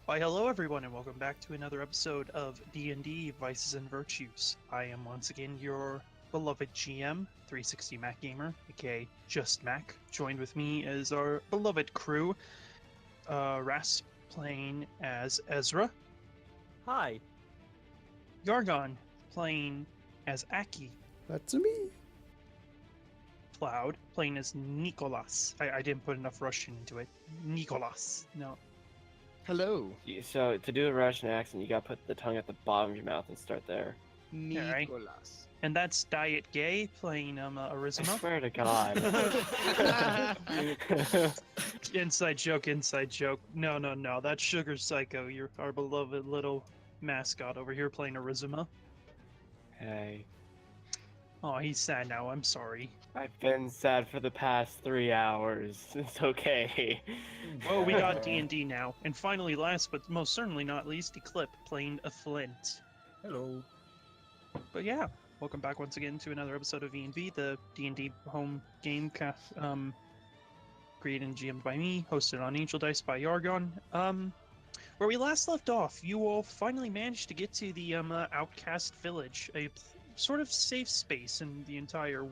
Why, hello everyone, and welcome back to another episode of D&D Vices and Virtues. I am once again your beloved GM, 360 Mac Gamer, aka Just Mac. Joined with me is our beloved crew, Rasp playing as Esra, Hi. Yargon playing as Aki, That's me. Clowd playing as Neekolas. I didn't put enough Russian into it. Neekolas. No. Hello. So to do a Russian accent, you gotta put the tongue at the bottom of your mouth and start there. Alright. Neekolas. And that's Diet Gay playing I Arizima. swear to God. Inside joke. No. That's Sugar Psycho, our beloved little mascot over here playing Arizima. Hey, Oh, he's sad now. I'm sorry. I've been sad for the past 3 hours. It's okay. Oh, we got D&D now. And finally, last but most certainly not least, Eclipse playing a Flint. Hello. But yeah, welcome back once again to another episode of V&V, the D&D home game created and GM'd by me, hosted on Angel Dice by Yargon. Where we last left off, you all finally managed to get to the outcast village, a sort of safe space in the entire,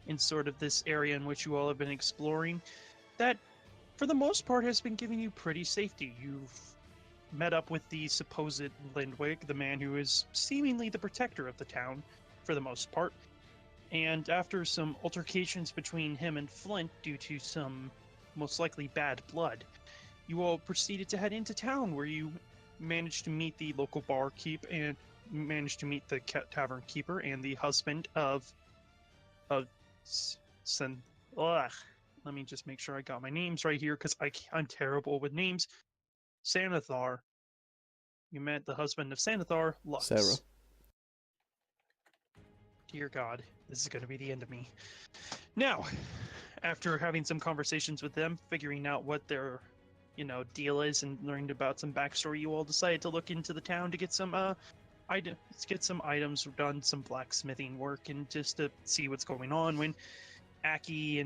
in sort of this area in which you all have been exploring, that for the most part has been giving you pretty safety. You've met up with the supposed Lindwig, the man who is seemingly the protector of the town, for the most part. And after some altercations between him and Flint due to some most likely bad blood, you all proceeded to head into town, where you managed to meet the local barkeep and managed to meet the tavern keeper and the husband of Ugh. Let me just make sure I got my names right here, because I'm terrible with names. Sanathar. You met the husband of Sanathar, Lux. Sarah. Dear God, this is going to be the end of me. Now, after having some conversations with them, figuring out what their, deal is, and learning about some backstory, you all decided to look into the town to get some items done, some blacksmithing work, and just to see what's going on. When Aki,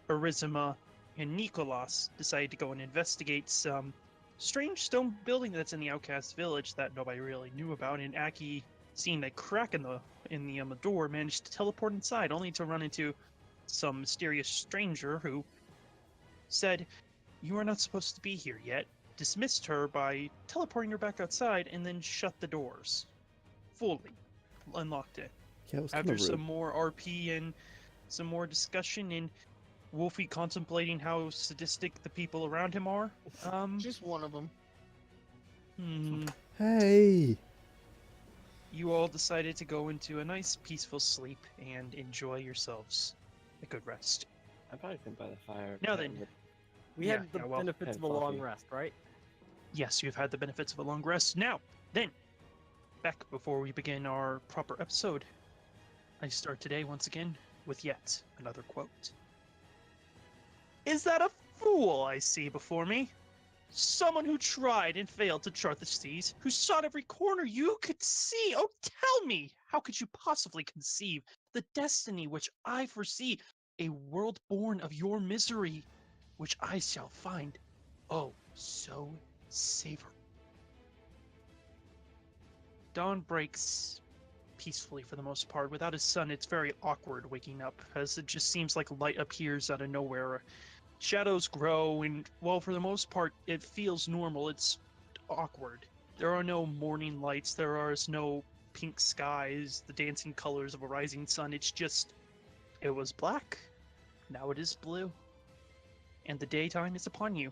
Arizima, and Neekolas decided to go and investigate some strange stone building that's in the outcast village that nobody really knew about, and Aki, seeing a crack in the door, managed to teleport inside, only to run into some mysterious stranger who said, "You are not supposed to be here yet," dismissed her by teleporting her back outside, and then shut the doors fully, unlocked it. Yeah, it was After kind of some rude. more RP and some more discussion, and Wolfie contemplating how sadistic the people around him are, Just one of them. Hey! You all decided to go into a nice peaceful sleep and enjoy yourselves a good rest. I've probably been by the fire. Now then. We Yeah, had the yeah, well, benefits of a and long coffee. rest, right? Yes, you've had the benefits of a long rest. Now, then, back before we begin our proper episode, I start today once again with yet another quote. "Is that a fool I see before me? Someone who tried and failed to chart the seas, who sought every corner you could see. Oh, tell me, how could you possibly conceive the destiny which I foresee, a world born of your misery, which I shall find, oh, so savory." Dawn breaks peacefully for the most part. Without his sun, it's very awkward waking up, as it just seems like light appears out of nowhere. Shadows grow, and, well, for the most part, it feels normal. It's awkward. There are no morning lights, there are no pink skies, the dancing colors of a rising sun. It's just, it was black, now it is blue. And the daytime is upon you.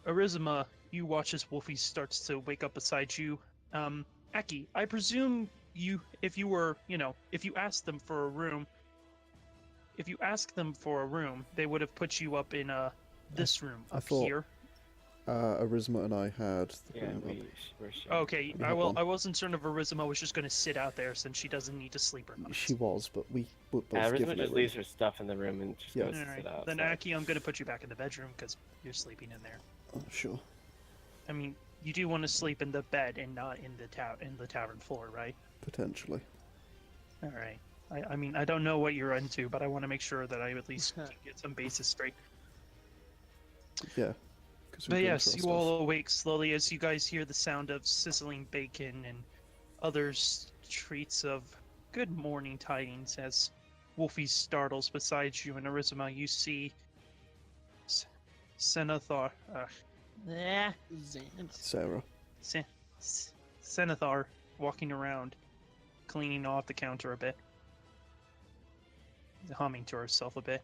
Arizima, you watch as Wolfie starts to wake up beside you. Aki, I presume if you asked them for a room, they would have put you up in this room I up thought- here. Arizima and I had the Yeah, room up. we're sharing. Okay, We I have one. wasn't certain if Arizima was just going to sit out there since she doesn't need to sleep or not. She was, but we were both Arizima given a just room. leaves her stuff in the room and just Yeah. goes to Alright, sit outside. then Aki, I'm going to put you back in the bedroom because you're sleeping in there. Oh, sure. I mean, you do want to sleep in the bed and not in the tavern floor, right? Potentially. All right. I mean, I don't know what you're into, but I want to make sure that I at least can get some bases straight. Yeah. 'Cause we're But going yes, through you our stuff. all awake slowly as you guys hear the sound of sizzling bacon and other treats of good morning tidings as Wolfie startles beside you, and Arizima, you see Senathar. Sarah. Senathar walking around, cleaning off the counter a bit, humming to herself a bit.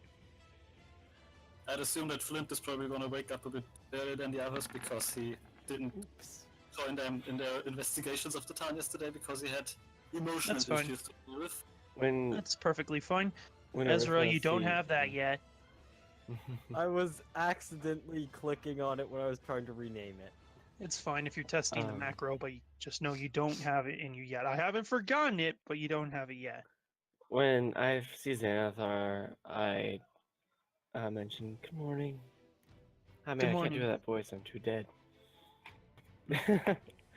I'd assume that Flint is probably going to wake up a bit earlier than the others because he didn't join them in their investigations of the town yesterday because he had emotional That's fine. issues to deal with. When That's perfectly fine. when Ezra, Arithma you don't sees- have that yet. I was accidentally clicking on it when I was trying to rename it. It's fine if you're testing the Um, macro, but you just know you don't have it in you yet. I haven't forgotten it, but you don't have it yet. When I see Xanathar, I mention good morning. I mean, Good I can't morning. do that voice. I'm too dead.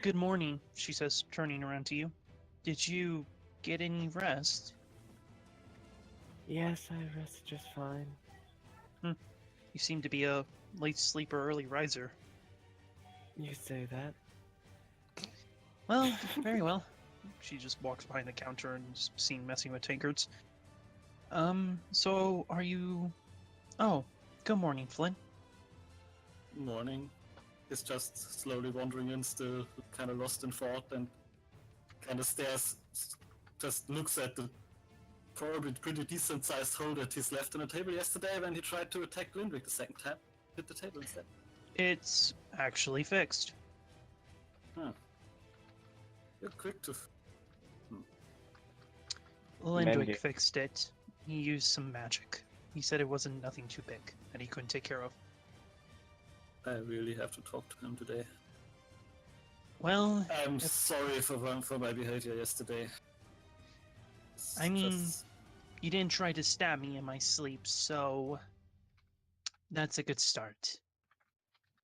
Good morning, she says, turning around to you. Did you get any rest? Yes, I rested just fine. You seem to be a late sleeper, early riser. You say that. Well, very well. She just walks behind the counter and is seen messing with tankards. So are you... Oh, good morning, Flynn. Morning. He's just slowly wandering in, still kind of lost in thought, and kind of stares, just looks at the probably pretty decent sized hole that he's left on the table yesterday when he tried to attack Lindwick the second time. Hit the table instead. It's actually fixed. You're quick to. Lindwick Mending. fixed it. He used some magic. He said it wasn't nothing too big that he couldn't take care of. I really have to talk to him today. Well, I'm sorry for my behavior yesterday. It's I mean, just- you didn't try to stab me in my sleep, so that's a good start.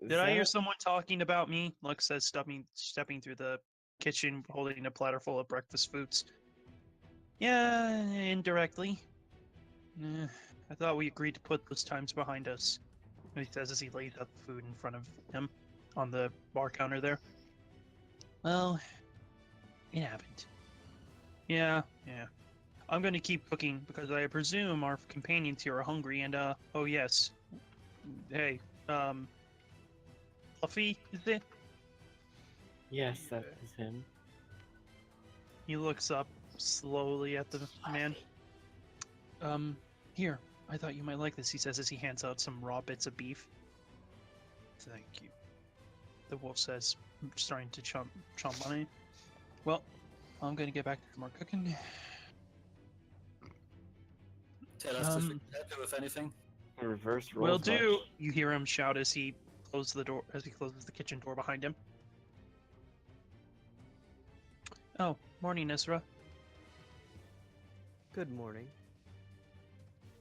Did I hear someone talking about me? Lux says, stepping through the kitchen, holding a platter full of breakfast foods. Yeah, indirectly. I thought we agreed to put those times behind us. He says as he lays out the food in front of him on the bar counter there. Well, it happened. Yeah. I'm going to keep cooking because I presume our companions here are hungry and, oh yes. Hey, Fluffy, is it? Yes, that is him. He looks up slowly at the man. Here, I thought you might like this, he says as he hands out some raw bits of beef. Thank you. The wolf says, starting to chomp on it. Well, I'm gonna get back to more cooking. Tell us if we can help you with anything. Reverse roll. Will do. You hear him shout as he closes the door, as he closes the kitchen door behind him. Oh, morning, Esra. Good morning.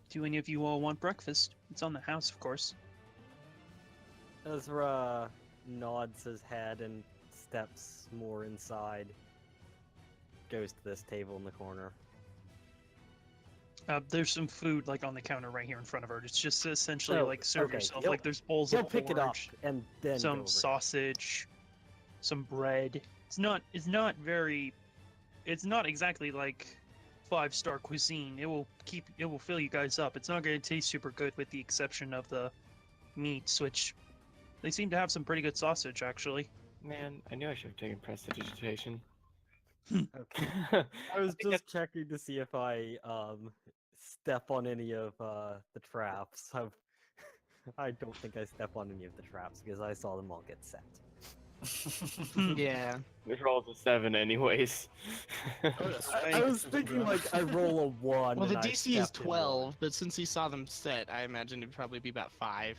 Do any of you all want breakfast? It's on the house, of course. Ezra nods his head and steps more inside. Goes to this table in the corner. There's some food like on the counter right here in front of her. It's just essentially Oh, like serve okay. yourself. He'll- Like there's bowls He'll of pick it up porridge, and then go some over sausage, some bread. It's not exactly like 5-star cuisine. It will fill you guys up. It's not going to taste super good with the exception of the meats, which they seem to have some pretty good sausage actually. Man, I knew I should have taken prestidigitation. Okay. I was just checking to see if I step on any of the traps. I don't think I step on any of the traps because I saw them all get set. Yeah. This rolls a 7 anyways. Oh, that's right. I was thinking like I roll a 1. Well, the and I DC is stepped in one. 12, but since he saw them set, I imagine it'd probably be about 5.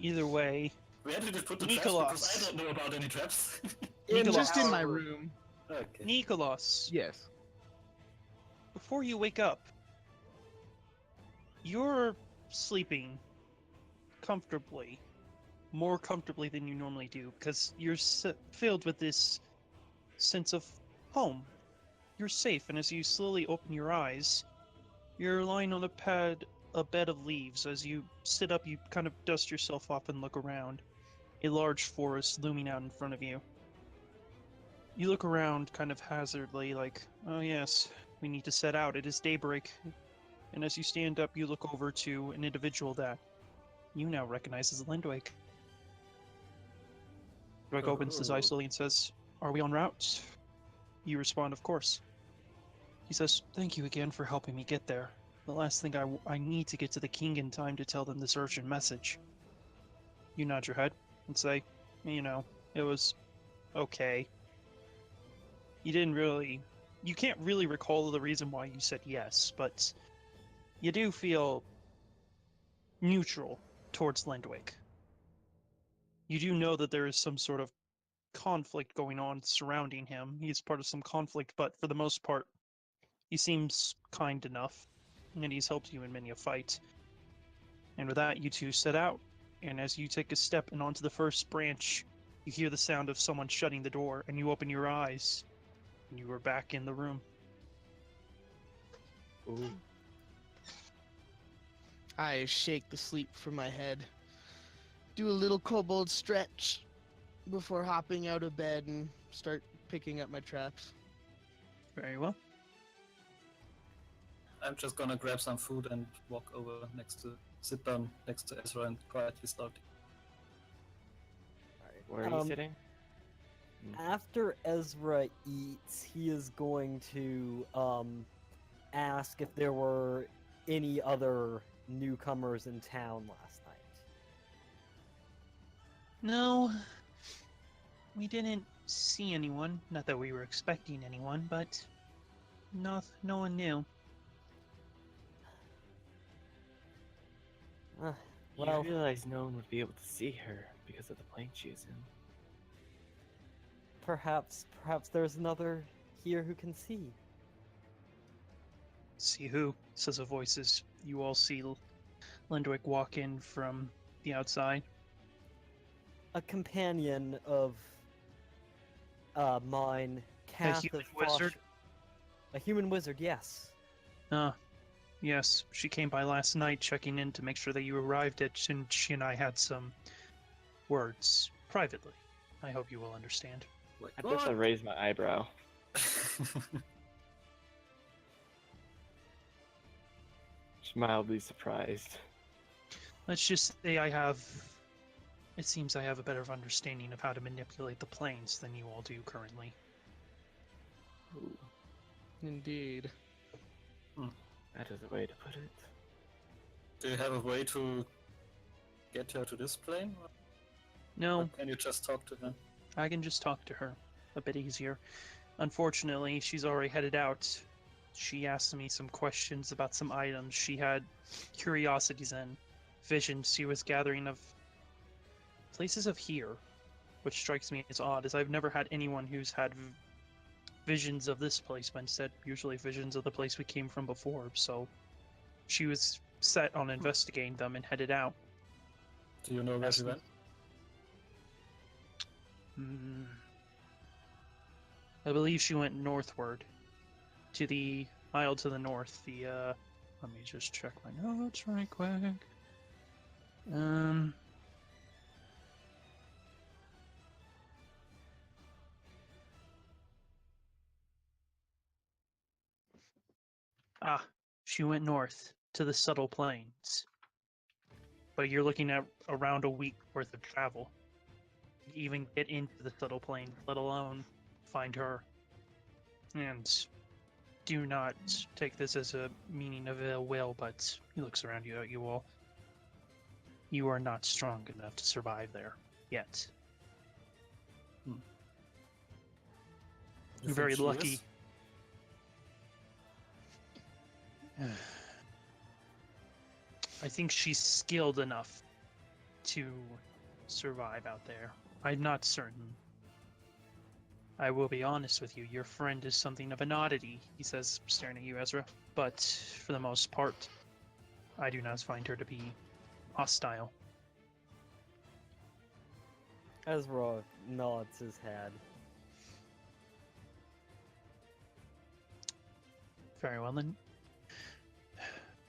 Either way, We had to just put the traps Neekolas. because I don't know about any traps. Just in my our- room. Okay. Neekolas, Yes. before you wake up, you're sleeping comfortably, more comfortably than you normally do, because you're filled with this sense of home. You're safe, and as you slowly open your eyes, you're lying on a pad a bed of leaves. As you sit up, you kind of dust yourself off and look around. A large forest looming out in front of you. You look around kind of hazardly, like, oh yes, we need to set out. It is daybreak. And as you stand up, you look over to an individual that you now recognize as Lindwake. Lindwake opens his eyes slowly and says, "Are we en route?" You respond, "Of course." He says, "Thank you again for helping me get there. The last thing I need to get to the king in time to tell them this urgent message." You nod your head and say, "You know, it was okay." You can't really recall the reason why you said yes, but you do feel neutral towards Lindwake. You do know that there is some sort of conflict going on surrounding him. He's part of some conflict, but for the most part, he seems kind enough, and he's helped you in many a fight. And with that, you two set out, and as you take a step and onto the first branch, you hear the sound of someone shutting the door, and you open your eyes, and you are back in the room. Ooh. I shake the sleep from my head, do a little kobold stretch before hopping out of bed and start picking up my traps. Very well. I'm just gonna grab some food and sit down next to Ezra and quietly start. Where are you sitting? After Ezra eats, he is going to ask if there were any other newcomers in town last night. No, we didn't see anyone. Not that we were expecting anyone, but no one new. Well, You realize no one would be able to see her because of the plane she is in. perhaps there's another here who can see. "See who?" says a voice as you all see Lindwick walk in from the outside. A companion of mine, A Kath human of wizard? A human wizard, yes. Ah, yes, she came by last night checking in to make sure that you arrived and she and I had some words privately. I hope you will understand. Like, I guess I raised my eyebrow. Just mildly surprised. Let's just say it seems I have a better understanding of how to manipulate the planes than you all do currently. Ooh, Indeed. that is a way to put it. Do you have a way to get her to this plane? Or No, can you just talk to her? I can just talk to her. A bit easier. Unfortunately, she's already headed out. She asked me some questions about some items she had curiosities in. Visions she was gathering of places of here, which strikes me as odd, as I've never had anyone who's had visions of this place, but instead usually visions of the place we came from before, so she was set on investigating them and headed out. Do you know where she went? I believe she went northward, to the isle to the north. Let me just check my notes right quick. She went north to the subtle plains. But you're looking at around a week worth of travel to even get into the subtle plains, let alone find her. And do not take this as a meaning of ill will, but he looks around you at you all. You are not strong enough to survive there yet. You're very lucky. I think she's skilled enough to survive out there. I'm not certain. I will be honest with you, your friend is something of an oddity, he says, staring at you, Ezra. But for the most part, I do not find her to be hostile. Ezra nods his head. Very well then.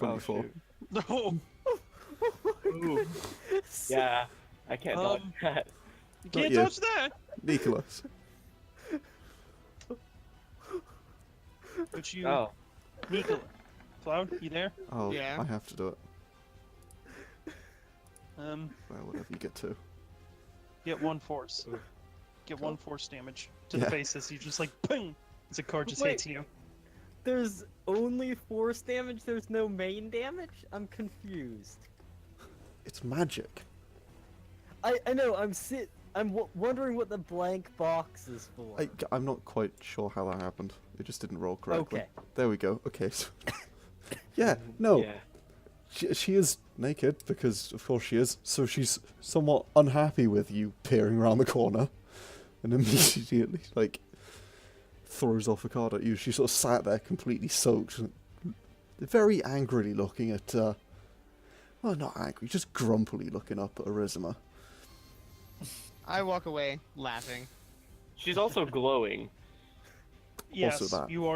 24. shoot. No, Ooh. Yeah, I can't dodge that. you can't you. touch that. Neekolas. But you, Oh, Neekolas, Cloud, you there? Oh, Yeah. I have to do it. Well, whatever you get to. Get 1 force. Get 1 force damage to the Yeah. face as you just like boom as a card just Wait. hits you. There's only force damage. There's no main damage. I'm confused. It's magic. I know. I'm wondering what the blank box is for. I'm not quite sure how that happened. It just didn't roll correctly. Okay. There we go. Okay. So yeah. No. yeah. She is naked because, of course, she is. So she's somewhat unhappy with you peering around the corner, and immediately like throws off a card at you. She sort of sat there completely soaked, very angrily looking at. Well, not angry, just grumpily looking up at Arizima. I walk away laughing. She's also glowing. Yes, that. you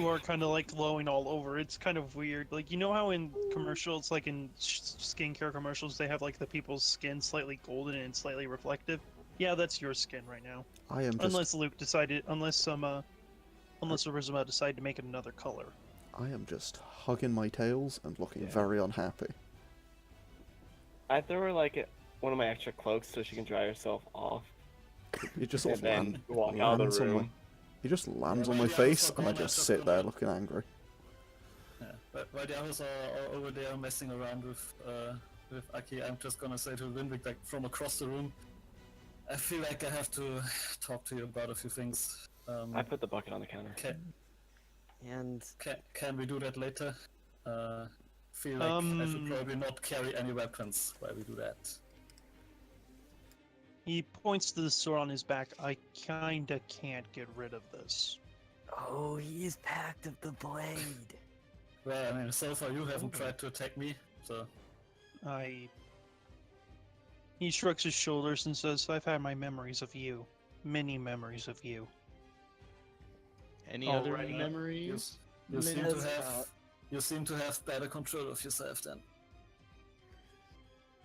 are kind of like glowing all over. It's kind of weird. Like, you know how in commercials, like in skincare commercials, they have like the people's skin slightly golden and slightly reflective? Yeah, that's your skin right now. I am just. Unless Luke decided, unless Arizima decided to make it another color. I am just hugging my tails and looking Yeah. very unhappy. I throw her like one of my extra cloaks so she can dry herself off, It just and sort of then walk out of lands the on my. room. He just lands on Yeah, my yeah, face, so and I come on, just just sit come there on. looking angry. Yeah, but while the others are over there messing around with Aki, I'm just gonna say to Winwick, like from across the room, I feel like I have to talk to you about a few things. I put the bucket on the counter. And Can we do that later? Feel like I should probably not carry any weapons while we do that. He points to the sword on his back. I kinda can't get rid of this. oh, he's Pact of the Blade. Well, I mean, so far you haven't tried to attack me, so He shrugs his shoulders and says, I've had my memories of you. Many memories of you. Any other Alrighty. memories? you seem to Minutes have out. you seem to have better control of yourself then.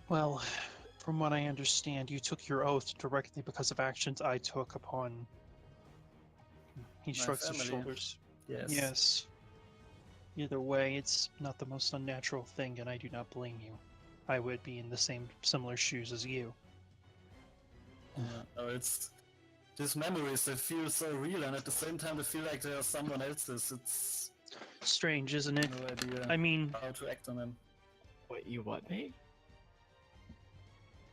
Well, from what I understand, you took your oath directly because of actions I took upon... He shrugs his family. shoulders. Yes. Yes. Either way, it's not the most unnatural thing, and I do not blame you. I would be in the similar shoes as you. Oh, it's these memories that feel so real, and at the same time they feel like they are someone else's. It's Strange, isn't it? no idea I mean, how to act on them. Wait, you what, mate?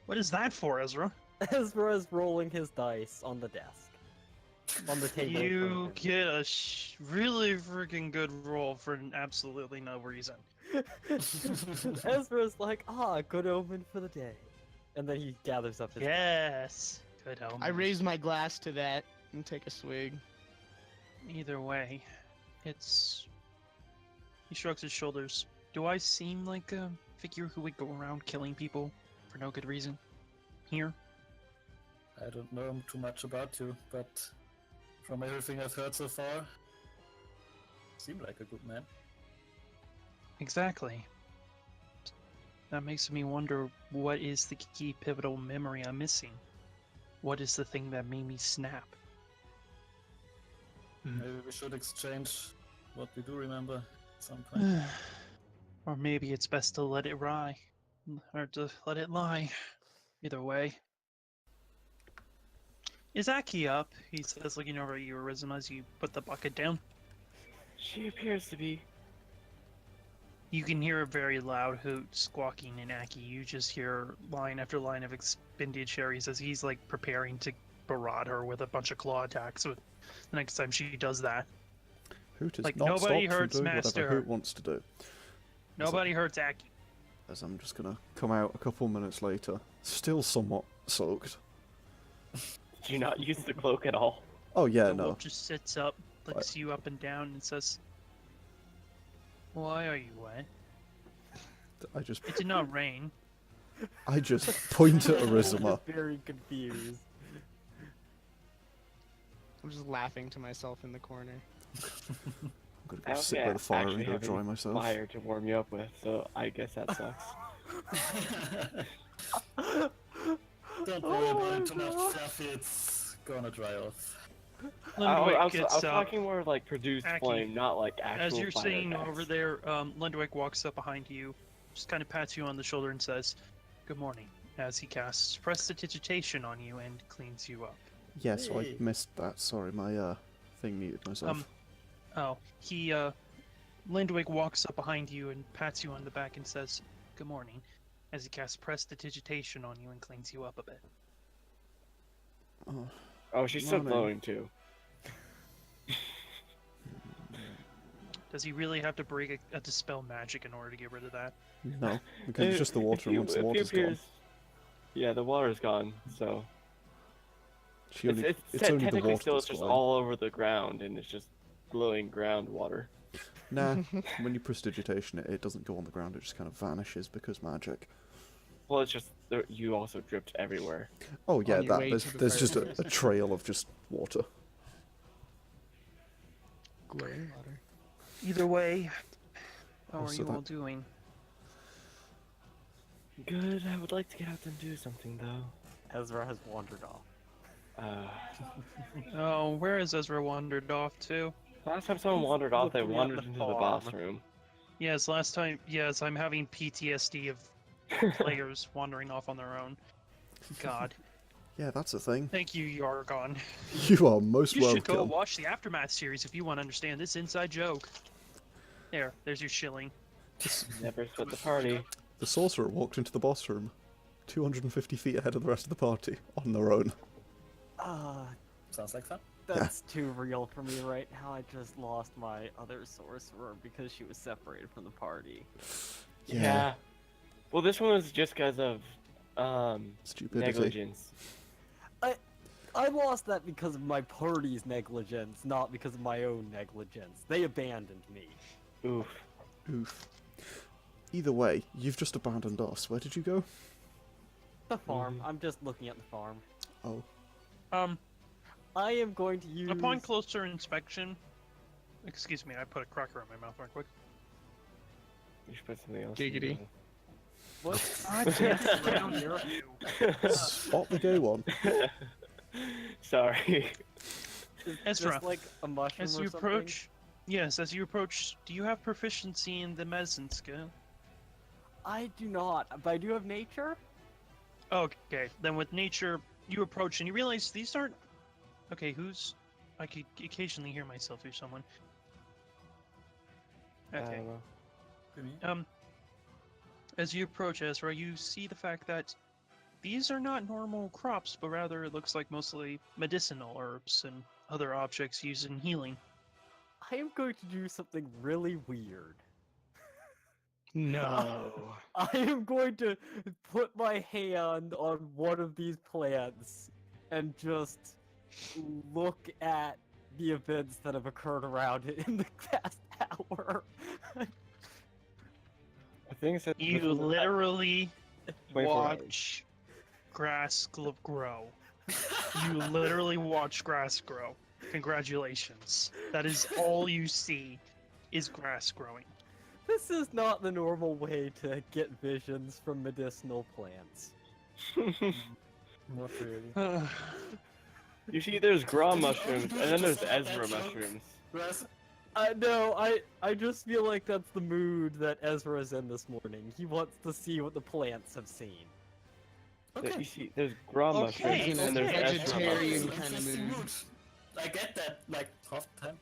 what is that for, Ezra? Ezra is rolling his dice on the desk. On the table. in front You of him. get a really freaking good roll for absolutely no reason. Ezra's like, good omen for the day. And then he gathers up his Yes! Good omen. I raise my glass to that and take a swig. Either way, it's... He shrugs his shoulders. Do I seem like a figure who would go around killing people for no good reason? Here? I don't know too much about you, but from everything I've heard so far, seem like a good man. Exactly. That makes me wonder, what is the key pivotal memory I'm missing? What is the thing that made me snap? Maybe we should exchange what we do remember at some point. Or maybe it's best to let it lie. Or to let it lie. Either way. Is Aki up? He says, looking over at you, Arizima, as you put the bucket down. She appears to be. You can hear a very loud hoot squawking in Aki. You just hear line after line of expenditures as he's like preparing to barrage her with a bunch of claw attacks the next time she does that. Hoot is Like, not nobody stopped from hurts doing Master. whatever Hoot wants to do. Nobody hurts Aki. As I'm just gonna come out a couple minutes later, still somewhat soaked. Do you not use the cloak at all? Oh yeah, The no. wolf just sits up, looks you up and down, and says, "Why are you wet? I just It did not rain." point at Arizima. Very confused. I'm just laughing to myself in the corner. I'm I gonna go don't sit think by I the fire actually and go have dry any myself. fire to warm you up with, so I guess that sucks. Don't worry about it too much, Fluffy. It's gonna dry off. Lundwijk I gets was up. talking more like produced Aki, flame, not like actual As you're fire sitting attacks. over there, Lundwijk walks up behind you, just kind of pats you on the shoulder and says, "Good morning," as he casts Prestidigitation on you and cleans you up. Yes, I Hey. missed that. Sorry, my thing muted myself. Lundwijk walks up behind you and pats you on the back and says, "Good morning," as he casts Prestidigitation on you and cleans you up a bit. Oh, she's still Morning. glowing too. Does he really have to break a dispel magic in order to get rid of that? No, because it's just the water, and once the water's gone, Yeah, the water's gone, so she only, it's it's only the technically water still that's just glowing. all over the ground, and it's just glowing groundwater. Nah, when you prestidigitation it doesn't go on the ground, it just kind of vanishes because magic. Well, it's just you also dripped everywhere. Oh yeah, On your way there's to the there's just fire. a trail of just water. Glowing water. Either way, how are Also you all that- doing? Good. I would like to get out and do something though. Ezra has wandered off. Oh, where has Ezra wandered off to? Last time someone wandered off, they looking at wandered the into the farm. bathroom. Yes, last time. Yes, I'm having PTSD of players wandering off on their own. God. Yeah, that's a thing. Thank you, Yargon. You are most You should go welcome. watch the Aftermath series if you want to understand this inside joke. There's your shilling. Never split the party. The sorcerer walked into the boss room, 250 feet ahead of the rest of the party, on their own. Sounds like fun. That's too real for me right now. I just lost my other sorcerer because she was separated from the party. Yeah. Well, this one was just because of Stupidity. negligence. I lost that because of my party's negligence, not because of my own negligence. They abandoned me. Oof. Oof. Either way, you've just abandoned us. Where did you go? The farm. I'm just looking at the farm. Oh. I am going to use. Upon closer inspection, excuse me, I put a cracker in my mouth right quick. You should put something else. Giggity. In What? God damn it, down near you. Spot the gay one. there. Sorry. Ezra, Just like a mushroom As or you something? approach, yes, as you approach, do you have proficiency in the medicine skill? I do not, but I do have nature. Okay, then with nature, you approach and you realize these aren't. Okay, who's? I could occasionally hear myself through someone. Okay. As you approach Ezra, you see the fact that these are not normal crops, but rather it looks like mostly medicinal herbs and other objects used in healing. I am going to do something really weird. No. I am going to put my hand on one of these plants and just look at the events that have occurred around it in the past hour. I think it's You literally Wait for it. watch grass grow. You literally watch grass grow. Congratulations. That is all you see is grass growing. This is not the normal way to get visions from medicinal plants. Not really. You see, there's Gra mushrooms, and then there's Ezra mushrooms. Grass. No, I just feel like that's the mood that Ezra's in this morning. He wants to see what the plants have seen. You see, there's Gra Okay, mushrooms, and there's okay. Ezra Vegetarian mushrooms. kind of Interesting mood. I get that, like, half the time.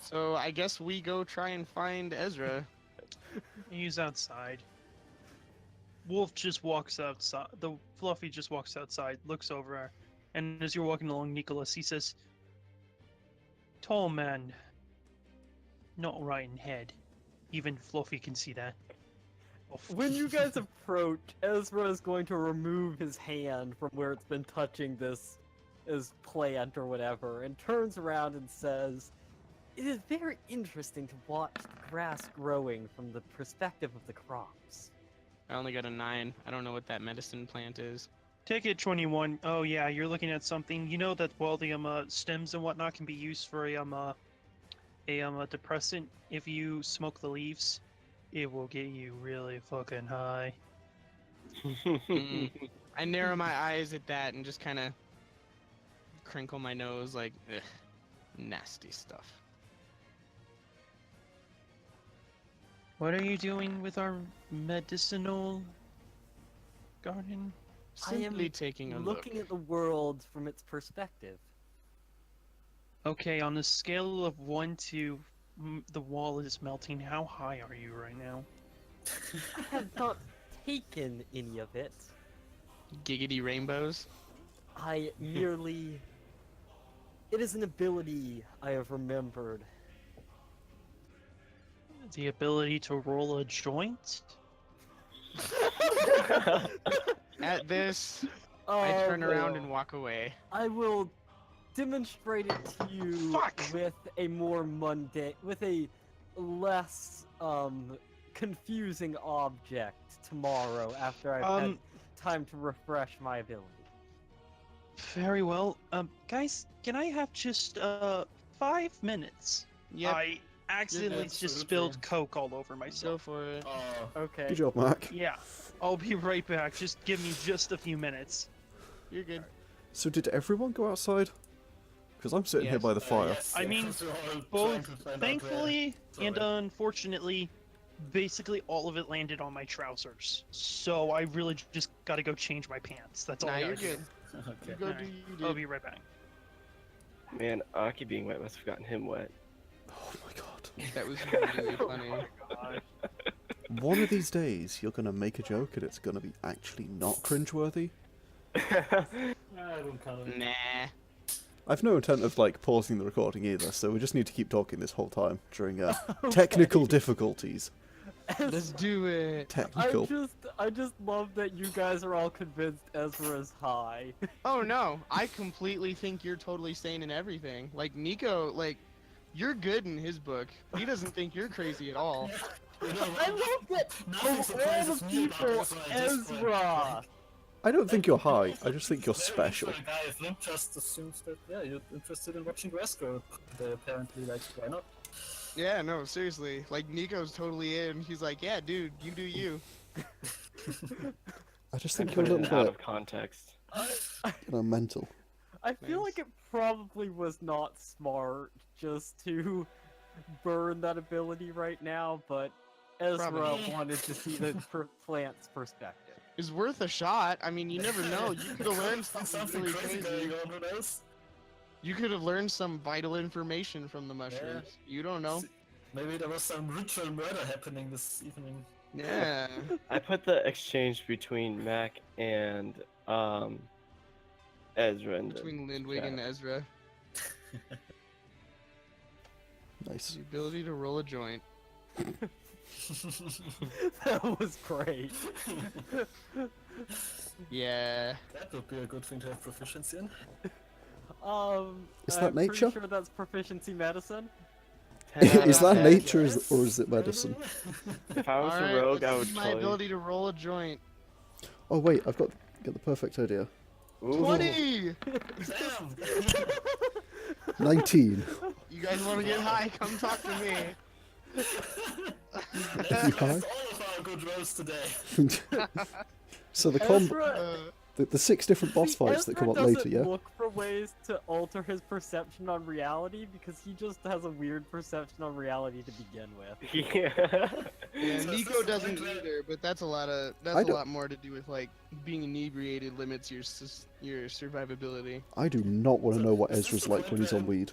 So I guess we go try and find Ezra. He's outside. Wolf just walks outside. The Fluffy just walks outside, looks over, and as you're walking along Neekolas, he says, "Tall man, not right in head. Even Fluffy can see that." When you guys approach, Ezra is going to remove his hand from where it's been touching this plant or whatever, and turns around and says, "It is very interesting to watch the grass growing from the perspective of the crops." I only got a 9. I don't know what that medicine plant is. Ticket 21. Oh yeah, you're looking at something. You know that while the stems and whatnot can be used for a depressant, if you smoke the leaves, it will get you really fucking high. Mm. I narrow my eyes at that and just kind of crinkle my nose like, ugh, nasty stuff. What are you doing with our medicinal garden? Simply taking a looking look. at the world from its perspective. Okay, on the scale of 1 to the wall is melting, how high are you right now? I have not taken any of it. Giggity rainbows. I merely... It is an ability I have remembered. The ability to roll a joint? At this, Oh, I turn around well, and walk away. I will demonstrate it to you Fuck! with a more mundane, with a less confusing object tomorrow after I've had time to refresh my ability. Very well. Guys, can I have just 5 minutes? Yep, I accidentally Absolutely. just spilled Coke all over go myself. for it. Okay. Good job, Mac. Yeah, I'll be right back. Just give me just a few minutes. You're good. So did everyone go outside? Because I'm sitting here Yes. by the fire. Yes, I mean, because we're all trying Both, to find out thankfully where- and unfortunately, basically all of it landed on my trousers. So I really just gotta go change my pants. That's all Nah, I you're gotta do. good. Okay. You go Alright. do you, I'll dude. be right back. Man, Aki being wet must have gotten him wet. Oh my god. That was really funny. One of these days, you're gonna make a joke and it's gonna be actually not cringeworthy. I don't count it. Nah. I've no intent of like pausing the recording either, so we just need to keep talking this whole time during technical difficulties. Let's do it. Technical. I just love that you guys are all convinced Ezra's high. Oh no, I completely think you're totally sane in everything. Like Nico, like you're good in his book. He doesn't think you're crazy at all. You know, I love that nothing of all surprises the me about people, Ezra at this point. Ezra. I don't think you're high. I just think you're Very special. good guy. Flint just assumes that you're interested in watching grass grow. They apparently like, why not? Yeah, no, seriously. Like Nico's totally in. He's like, yeah, dude, you do you. I just I think you're put a it in little out bit, of context. mental. I feel Nice. like it probably was not smart just to burn that ability right now, but Ezra Probably. wanted to see the plant's perspective. It's worth a shot. I mean, you never know. You could have learned something Something really crazy crazy. going on with us. You could have learned some vital information from the mushrooms. You don't know. Maybe there was some ritual murder happening this evening. Yeah. I put the exchange between Mac and Ezra in the Between Lindwig and Ezra. Nice. The ability to roll a joint. That was great. Yeah. That would be a good thing to have proficiency in. Is I'm that nature? pretty sure that's proficiency medicine. 10 out Is of that 10. nature or is it medicine? If I was Alright, a rogue, I let's would see my tell you. ability to roll a joint. Oh wait, I've got the perfect idea. Ooh. 20! Damn! 19. You guys want to get high? Come talk to me. Let's You cast high? all of our good rolls today. So the Ezra, the 6 different boss see, fights that Ezra come up later, doesn't yeah? look for ways to alter his perception on reality because he just has a weird perception on reality to begin with. Yeah. Yeah, So is Nico this doesn't like the- either, but that's a lot of I don't- lot more to do with like being inebriated limits your your survivability. I do not want to know what Is this Ezra's the like point when he's on where- weed.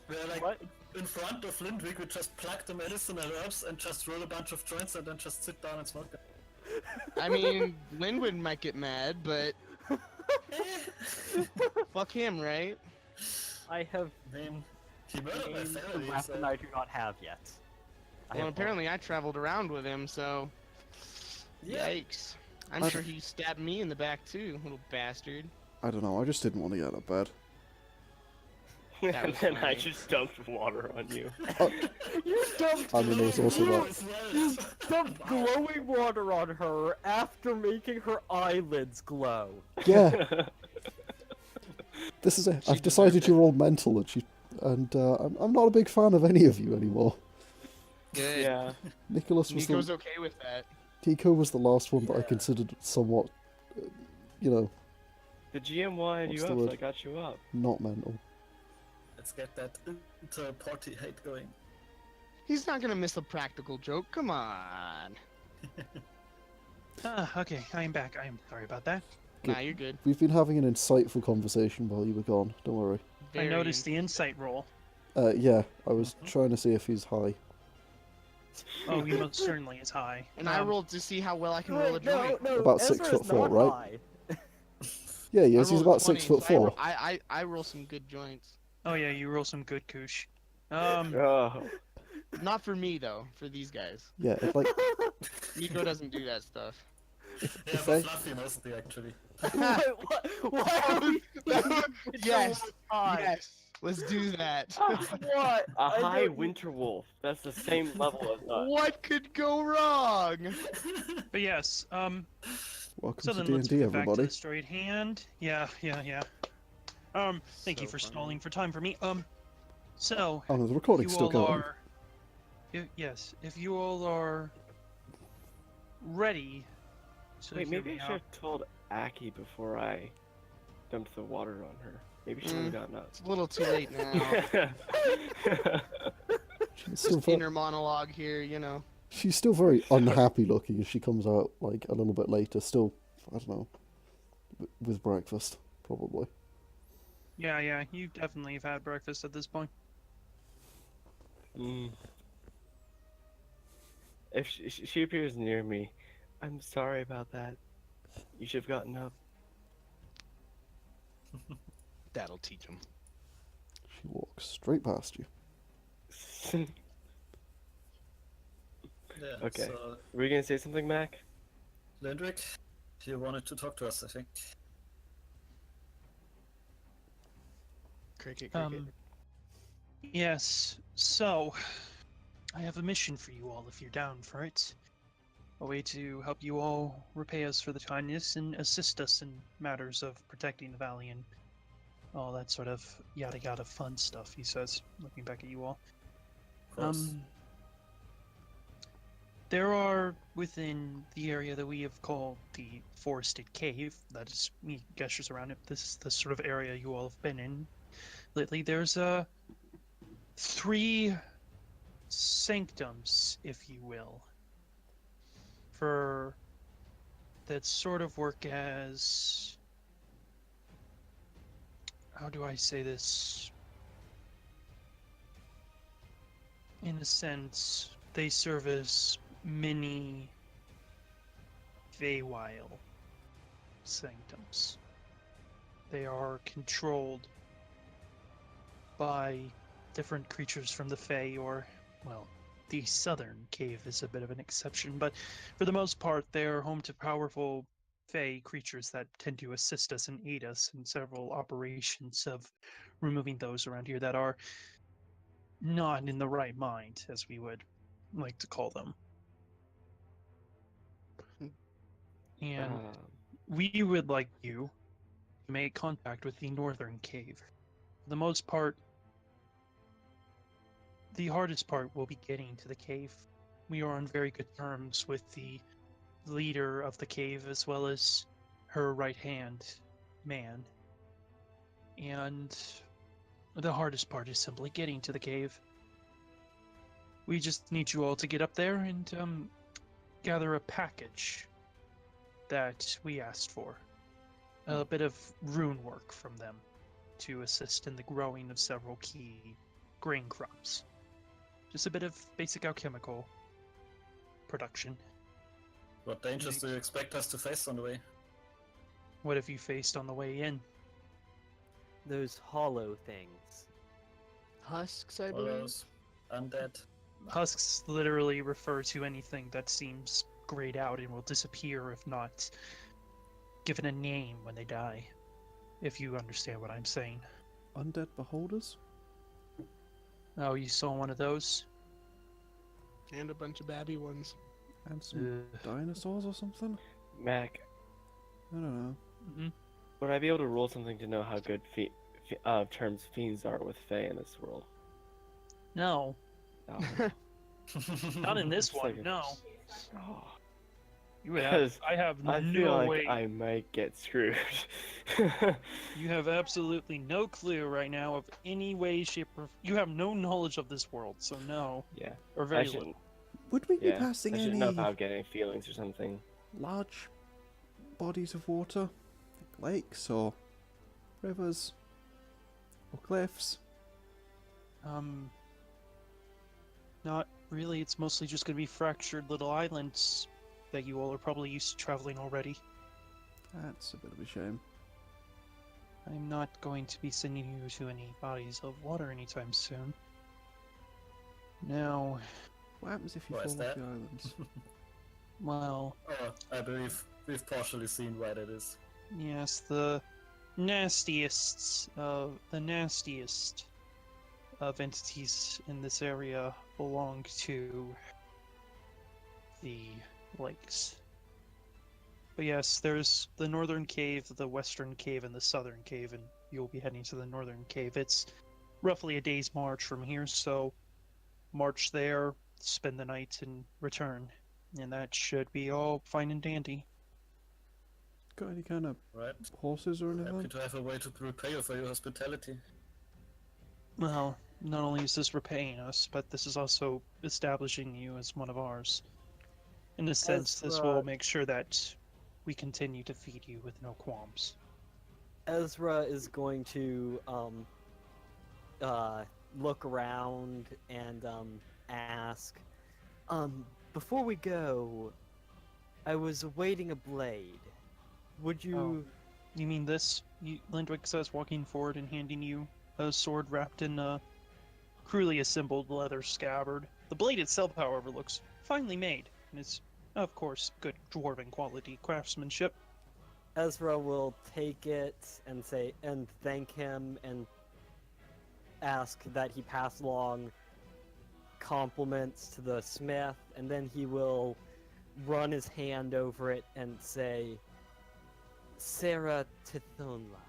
We're like What? in front of Lindwig, we just plug the medicine and herbs and just roll a bunch of joints and then just sit down and smoke them. I mean, Linwood might get mad, but fuck him, right? I have I mean, he murdered my gained a family, weapon so... I do not have yet. I Well, have apparently I traveled around with him, so Yeah. yikes. I'm I sure don't- he stabbed me in the back too, little bastard. I don't know, I just didn't want to get out of bed. That And was then I funny. just dumped water on you. You dumped I mean, there was also that. As well. you dumped glowing water on her after making her eyelids glow. Yeah, this is it. She I've decided deserved you're all mental, and I'm not a big fan of any of you anymore. Good. Yeah. Nicholas was Nico's the okay with that. Nico was the last one that I Yeah. considered somewhat, you know, The GM wanted What's you the up, word? so I got you up. not mental. Let's get that inter-party hate going. He's not gonna miss a practical joke. Come on. Okay, I am back. I am sorry about that. Nah, you're good. We've been having an insightful conversation while you were gone. Don't worry. I Very noticed the insight roll. Yeah, I was trying to see if he's high. Oh, he most certainly is high. And I rolled to see how well I can roll a Wait, no, joint. no, About Ezra's 6'4", not right? high. Yeah, he I is. He's rolled about a 20, 6'4". so I roll some good joints. Oh yeah, you roll some good koosh. Oh. Not for me though. For these guys. Yeah, it, like Nico doesn't do that stuff. Yeah, If for I- Fluffy mostly, actually. Wait, what? Why are we Yes. high? Yes. Let's do that. What? A I high don't- winter wolf. That's the same level as us. What could go wrong? but yes, welcome so to then let's D&D, get back to everybody. the story at hand. Yeah. Thank you So for funny. stalling for time for me. So Oh no, the recording's you still all going. are. Yes, if you all are ready. So Wait, hear maybe me I should out. have told Aki before I dumped the water on her. Maybe she would have gotten up. It's a little too late now. She's still, Just inner monologue here, you know. she's still very unhappy looking as she comes out like a little bit later. Still, I don't know, with breakfast probably. Yeah, you definitely have had breakfast at this point. Mm. If she appears near me, I'm sorry about that. You should have gotten up. That'll teach him. She walks straight past you. Yeah, Okay. So, Were you gonna say something, Mac? Lindrick, you wanted to talk to us, I think. Cricket. Yes. So, I have a mission for you all if you're down for it. A way to help you all repay us for the kindness and assist us in matters of protecting the valley and all that sort of yada yada fun stuff, he says, looking back at you all. Of course. There are within the area that we have called the Forested Cave, that is, he gestures around it, this is the sort of area you all have been in lately. There's 3 sanctums, if you will, for that sort of work as, how do I say this? In a sense, they serve as mini Feywild sanctums. They are controlled by different creatures from the Fey, or, well, the southern cave is a bit of an exception, but for the most part, they are home to powerful Fey creatures that tend to assist us and aid us in several operations of removing those around here that are not in the right mind, as we would like to call them. And we would like you to make contact with the northern cave. For the most part, the hardest part will be getting to the cave. We are on very good terms with the leader of the cave as well as her right-hand man. And the hardest part is simply getting to the cave. We just need you all to get up there and gather a package that we asked for. A bit of rune work from them to assist in the growing of several key grain crops. Just a bit of basic alchemical production. What dangers do you expect us to face on the way? What have you faced on the way in? Those hollow things. Husks, I All believe. those undead? Husks literally refer to anything that seems grayed out and will disappear if not given a name when they die. If you understand what I'm saying. Undead beholders? Oh, you saw one of those? And a bunch of babby ones. And some dinosaurs or something? Mac, I don't know. Hmm. would I be able to roll something to know how good terms fiends are with Fae in this world? No, No. not in this It's one. like a- No, Oh, you would have. because I have I no feel like way. I might get screwed. You have absolutely no clue right now of any way, shape, or you have no knowledge of this world. So no, Yeah, or I very shouldn't. little. Would we be Yeah, passing I shouldn't any know about getting feelings or something. large bodies of water? Like lakes or rivers or cliffs? Not really. It's mostly just going to be fractured little islands that you all are probably used to traveling already. That's a bit of a shame. I'm not going to be sending you to any bodies of water anytime soon. Now, What happens if you Why fall is off that? the islands? well, Oh, I believe we've partially seen why that is. yes, the nastiest of entities in this area belong to the lakes. But yes, there's the northern cave, the western cave, and the southern cave, and you'll be heading to the northern cave. It's roughly a day's march from here, so march there, spend the night, and return. And that should be all fine and dandy. Got any kind of Right. horses or Happy anything? to have a way to repay you for your hospitality. Well, not only is this repaying us, but this is also establishing you as one of ours. In a sense, this will make sure that we continue to feed you with no qualms. Ezra is going to look around and ask, before we go, I was awaiting a blade. Would you? You mean this? Lindwick says, walking forward and handing you a sword wrapped in a crudely assembled leather scabbard. The blade itself, however, looks finely made, and it's, of course, good dwarven quality craftsmanship. Ezra will take it and say and thank him and ask that he pass along compliments to the smith, and then he will run his hand over it and say, Sarah Tithonla.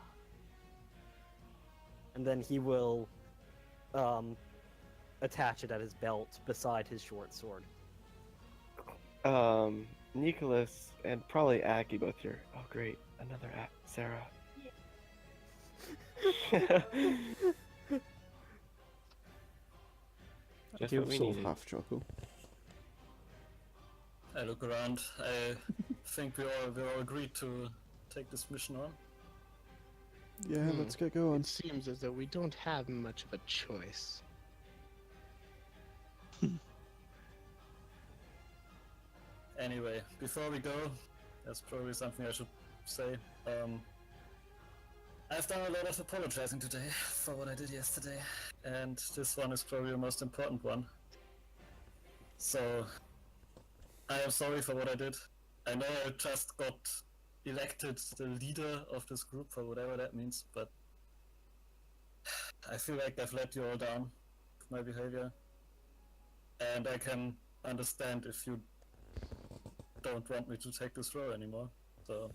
And then he will attach it at his belt beside his short sword. Neekolas and probably Aki both here. Oh great, another Sarah. Just Do what we sort of needed. half chuckle. I look around. I think we all agreed to take this mission on. Yeah, let's get going. It seems as though we don't have much of a choice. Anyway, before we go, that's probably something I should say. I've done a lot of apologizing today for what I did yesterday, and this one is probably the most important one. So, I am sorry for what I did. I know I just got elected the leader of this group, for whatever that means, but I feel like I've let you all down with my behavior. And I can understand if you don't want me to take this role anymore, so...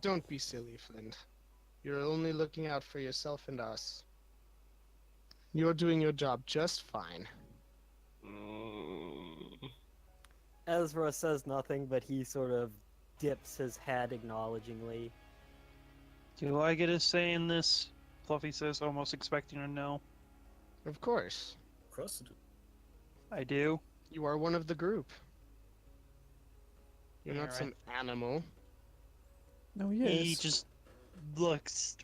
Don't be silly, Flint. You're only looking out for yourself and us. You're doing your job just fine. Ezra says nothing, but he sort of dips his head acknowledgingly. Do I get a say in this? Fluffy says, almost expecting a no. Of course. Of course you do. I do. You are one of the group. You're not Alright. some animal. No, yes. He just looks.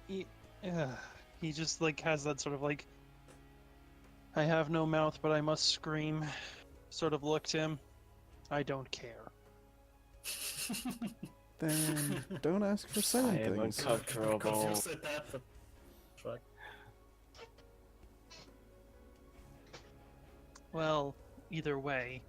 He just like has that sort of like, I have no mouth, but I must scream. Sort of look to him. I don't care. Then don't ask for I saying am things. uncomfortable. Confused at that, but try. Well, either way,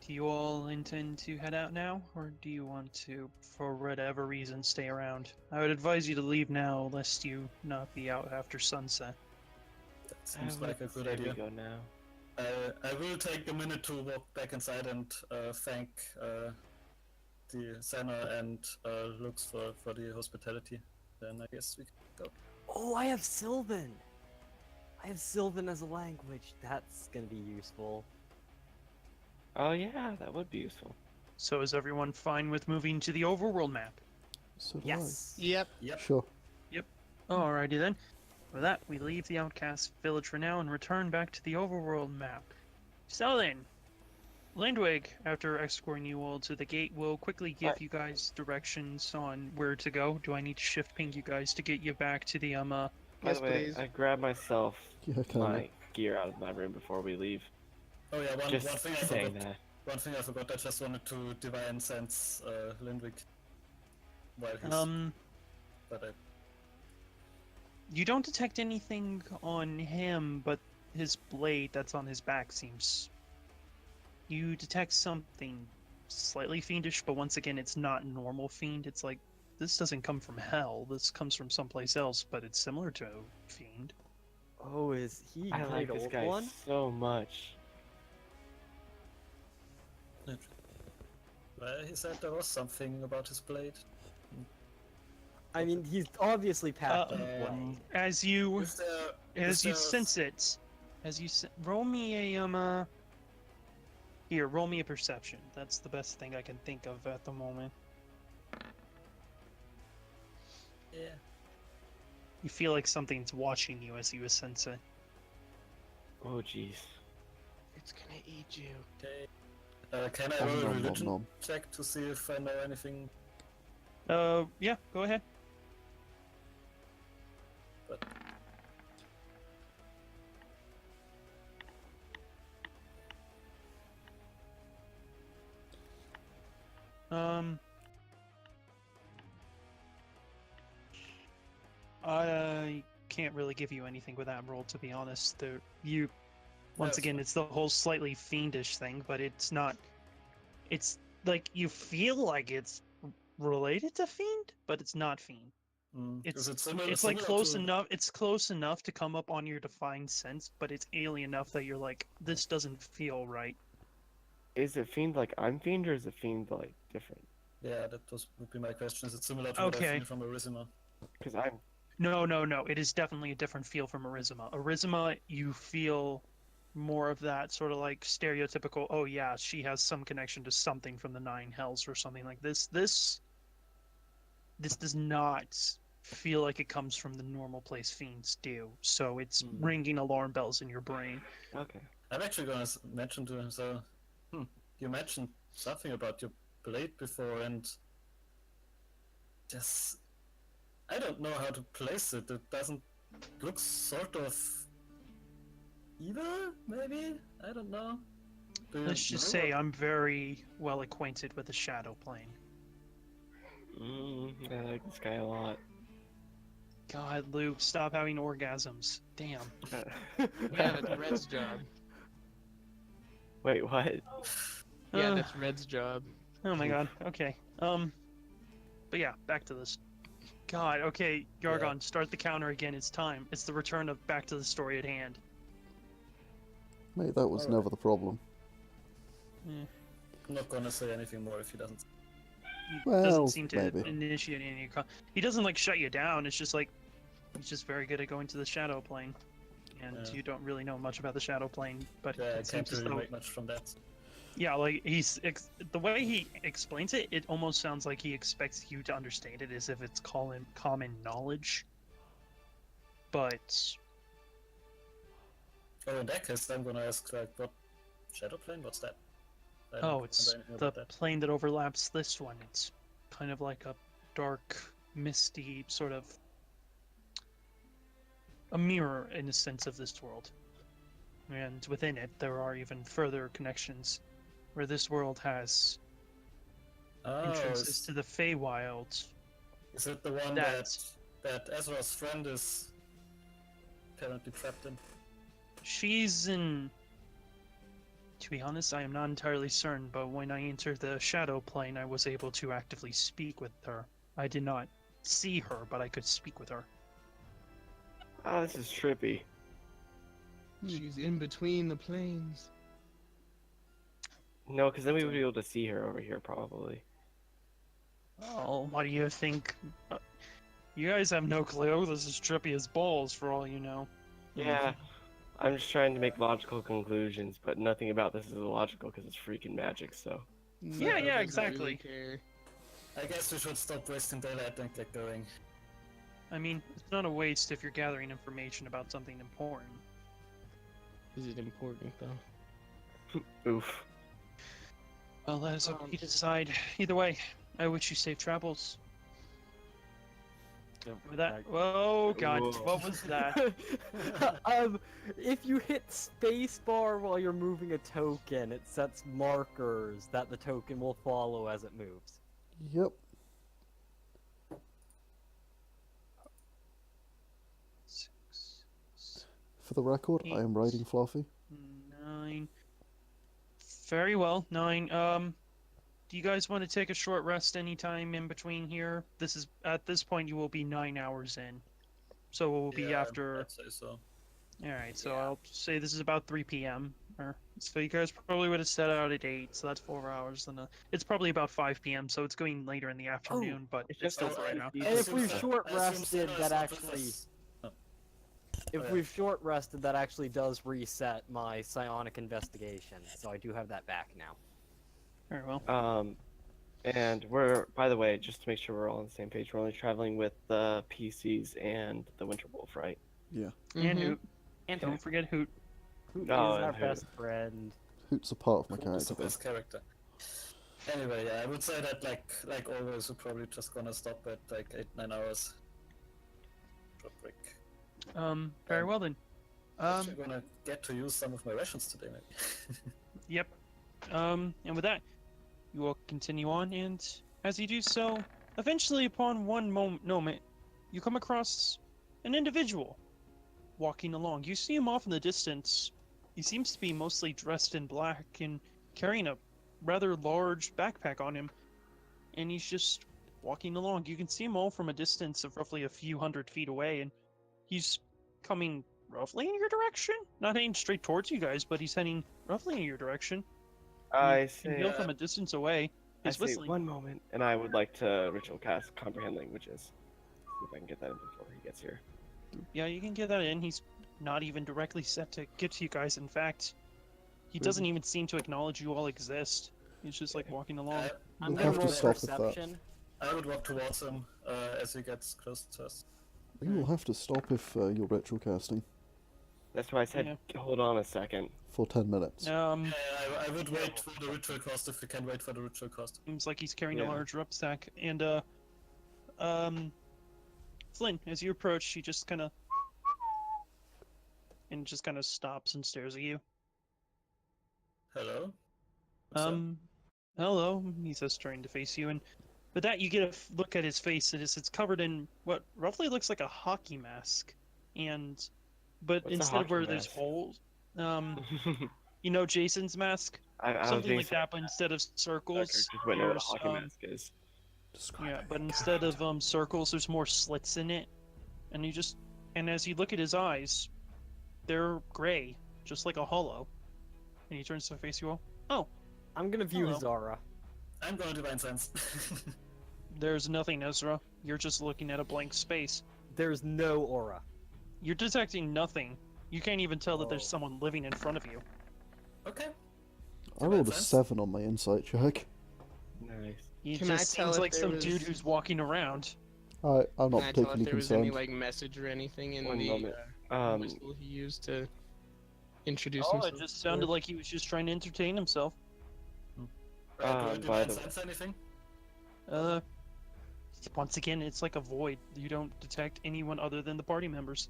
do you all intend to head out now, or do you want to, for whatever reason, stay around? I would advise you to leave now, lest you not be out after sunset. Seems I like a would good say idea. We go now. I will take a minute to walk back inside and thank the Senna and Lux for the hospitality. Then I guess we can go. Oh, I have Sylvan. I have Sylvan as a language. That's gonna be useful. Oh yeah, that would be useful. So is everyone fine with moving to the overworld map? So do Yes. Yep. I. Yep. Sure. Alrighty then. With that, we leave the outcast village for now and return back to the overworld map. So then, Landwig, after escorting you all to the gate, will quickly give Right. you guys directions on where to go. Do I need to shift ping you guys to get you back to the By Yes, the way, please. I grabbed myself Yeah, kind of. my gear out of my room before we leave. Oh yeah, one Just thing I saying forgot. that. One thing I forgot. I just wanted to divine sense Lindwig while he's. But You don't detect anything on him, but his blade that's on his back seems... You detect something slightly fiendish, but once again, it's not normal fiend. It's like, this doesn't come from hell. This comes from someplace else, but it's similar to fiend. Oh, is he I like Great this Old guy One? so much. he said there was something about his blade. I mean, he's obviously packed in Uh, blade. As you Is there? as you there- sense it, roll me a here, roll me a perception. That's the best thing I can think of at the moment. Yeah. You feel like something's watching you as you sense it. Oh jeez. It's gonna eat you. Okay. Can I Nom, roll a nom, nom, religion nom. check to see if I know anything? Yeah, go ahead. But I can't really give you anything with that roll, to be honest. Once That's again, fine. it's the whole slightly fiendish thing, but it's not. It's like you feel like it's related to fiend, but it's not fiend. is it similar? It's like similar close to, enough. It's close enough to come up on your defined sense, but it's alien enough that you're like, this doesn't feel right. Is it fiend like I'm fiend or is it fiend like different? Yeah, would be my question. Is it similar to what I've Okay. seen from Arizima? Because I'm No. It is definitely a different feel from Arizima. Arizima, you feel more of that sort of like stereotypical, oh yeah, she has some connection to something from the Nine Hells or something like this. This does not feel like it comes from the normal place fiends do. So it's ringing alarm bells in your brain. okay. I'm actually gonna mention to him. So, you mentioned something about your blade before, and just I don't know how to place it. It doesn't look sort of evil, maybe. I don't know. Do you Let's just know say what- I'm very well acquainted with the shadow plane. I like this guy a lot. God, Luke, stop having orgasms. Damn. Yeah, that's Red's job. Wait, what? Yeah, Uh, that's Red's job. Oh my god. Okay. But yeah, back to this. God. Okay, Yargon, start the counter again. It's time. It's the return of back to the story at hand. Mate, that was Alright. never the problem. I'm not gonna say anything more if he doesn't. He Well, doesn't seem to maybe. initiate any. He doesn't like shut you down. It's just like he's just very good at going to the shadow plane, and Yeah. you don't really know much about the shadow plane. But Yeah, I it can't seems as really though make much from that. yeah, like the way he explains it, it almost sounds like he expects you to understand it as if it's common knowledge. But Oh, in that case, I'm gonna ask like, what shadow plane? What's that? I don't oh, remember it's anything the about that. plane that overlaps this one. It's kind of like a dark, misty sort of a mirror in a sense of this world. And within it, there are even further connections, where this world has Oh, entrances to the Feywild. is it the one That's- that Ezra's friend is apparently trapped in? She's in. To be honest, I am not entirely certain, but when I entered the shadow plane, I was able to actively speak with her. I did not see her, but I could speak with her. Oh, this is trippy. She's in between the planes. No, because then we would be able to see her over here, probably. Oh, what do you think? You guys have no clue. This is trippy as balls, for all you know. Yeah, I'm just trying to make logical conclusions, but nothing about this is illogical because it's freaking magic, so. Yeah, None of us exactly. really care. I guess we should stop wasting daylight and get going. I mean, it's not a waste if you're gathering information about something important. Is it important though? Oof. Well, that is up to you to decide. Either way, I wish you safe travels. With that, oh god, Whoa. what was that? If you hit spacebar while you're moving a token, it sets markers that the token will follow as it moves. Yep. For the record, I am riding Fluffy. 9. Very well, 9. Do you guys want to take a short rest anytime in between here? This is, at this point, you will be 9 hours in. So it will be Yeah, after. I'd say so. Alright, so I'll say this is about 3 p.m. So you guys probably would have set out at 8, so that's 4 hours. And it's probably about 5 p.m., so it's going later in the afternoon, but it's it's just still a- right now. And if we've I short assume rested, Sarah's that not with actually, us. Oh. if yeah. we've short rested, that actually does reset my psionic investigation. So I do have that back now. Very well. And we're, by the way, just to make sure we're all on the same page, we're only traveling with the PCs and the Winter Wolf, right? Yeah. And Mhm. Hoot. And don't forget Hoot. Who Oh, is our and best friend? Hoot's a part of my Who's character. the best character? Anyway, yeah, I would say that like always, we're probably just gonna stop at like 8-9 hours. Short break. Very well then. Actually, gonna get to use some of my rations today, maybe. Yep. And with that, you will continue on, and as you do so, eventually, upon one moment, you come across an individual walking along. You see him off in the distance. He seems to be mostly dressed in black and carrying a rather large backpack on him, and he's just walking along. You can see him all from a distance of roughly a few hundred feet away, and he's coming roughly in your direction. Not heading straight towards you guys, but he's heading roughly in your direction. I You can say, feel from a distance away. I He's say whistling. one moment, and I would like to ritual cast comprehend languages. See if I can get that in before he gets here. Yeah, you can get that in. He's not even directly set to get to you guys. In fact, he doesn't even seem to acknowledge you all exist. He's just like walking along. I'm We'll gonna have to roll stop with that. perception. I would walk towards him as he gets close to us. We will have to stop if you're ritual casting That's why I said, hold on a second. for 10 minutes. I would wait for the ritual cost if we can wait for the ritual cost. Seems like he's carrying Yeah. a large rucksack. And Flynn, as you approach, he just kind of stops and stares at you. Hello? What's up? Hello, he says, trying to face you, and with that, you get a look at his face. It's covered in what roughly looks like a hockey mask, but What's a instead of where hockey there's mask? holes, you know Jason's mask, I was something being like that, but instead of circles, sarcastic, but know what a there's, hockey mask is. Describe yeah, it. but instead of circles, there's more slits in it, and as you look at his eyes, they're gray, just like a hollow, and he turns to face you all. Oh, I'm gonna view his Hello. aura. I'm going to Divine Sense. there's nothing, Ezra. You're just looking at a blank space. There's no aura. You're detecting nothing. You can't even tell that there's Oh. someone living in front of you. Okay. I rolled a Sense? 7 on my insight check. Nice. He Can I just tell seems if like there some was- dude who's walking around. I'm Can not I tell if particularly there was concerned. any like message or anything in One the moment. Um, whistle he used to introduce Oh, himself? it just sounded like he was just trying to entertain himself. Right, do by I the Divine Sense anything? Once again, it's like a void. You don't detect anyone other than the party members.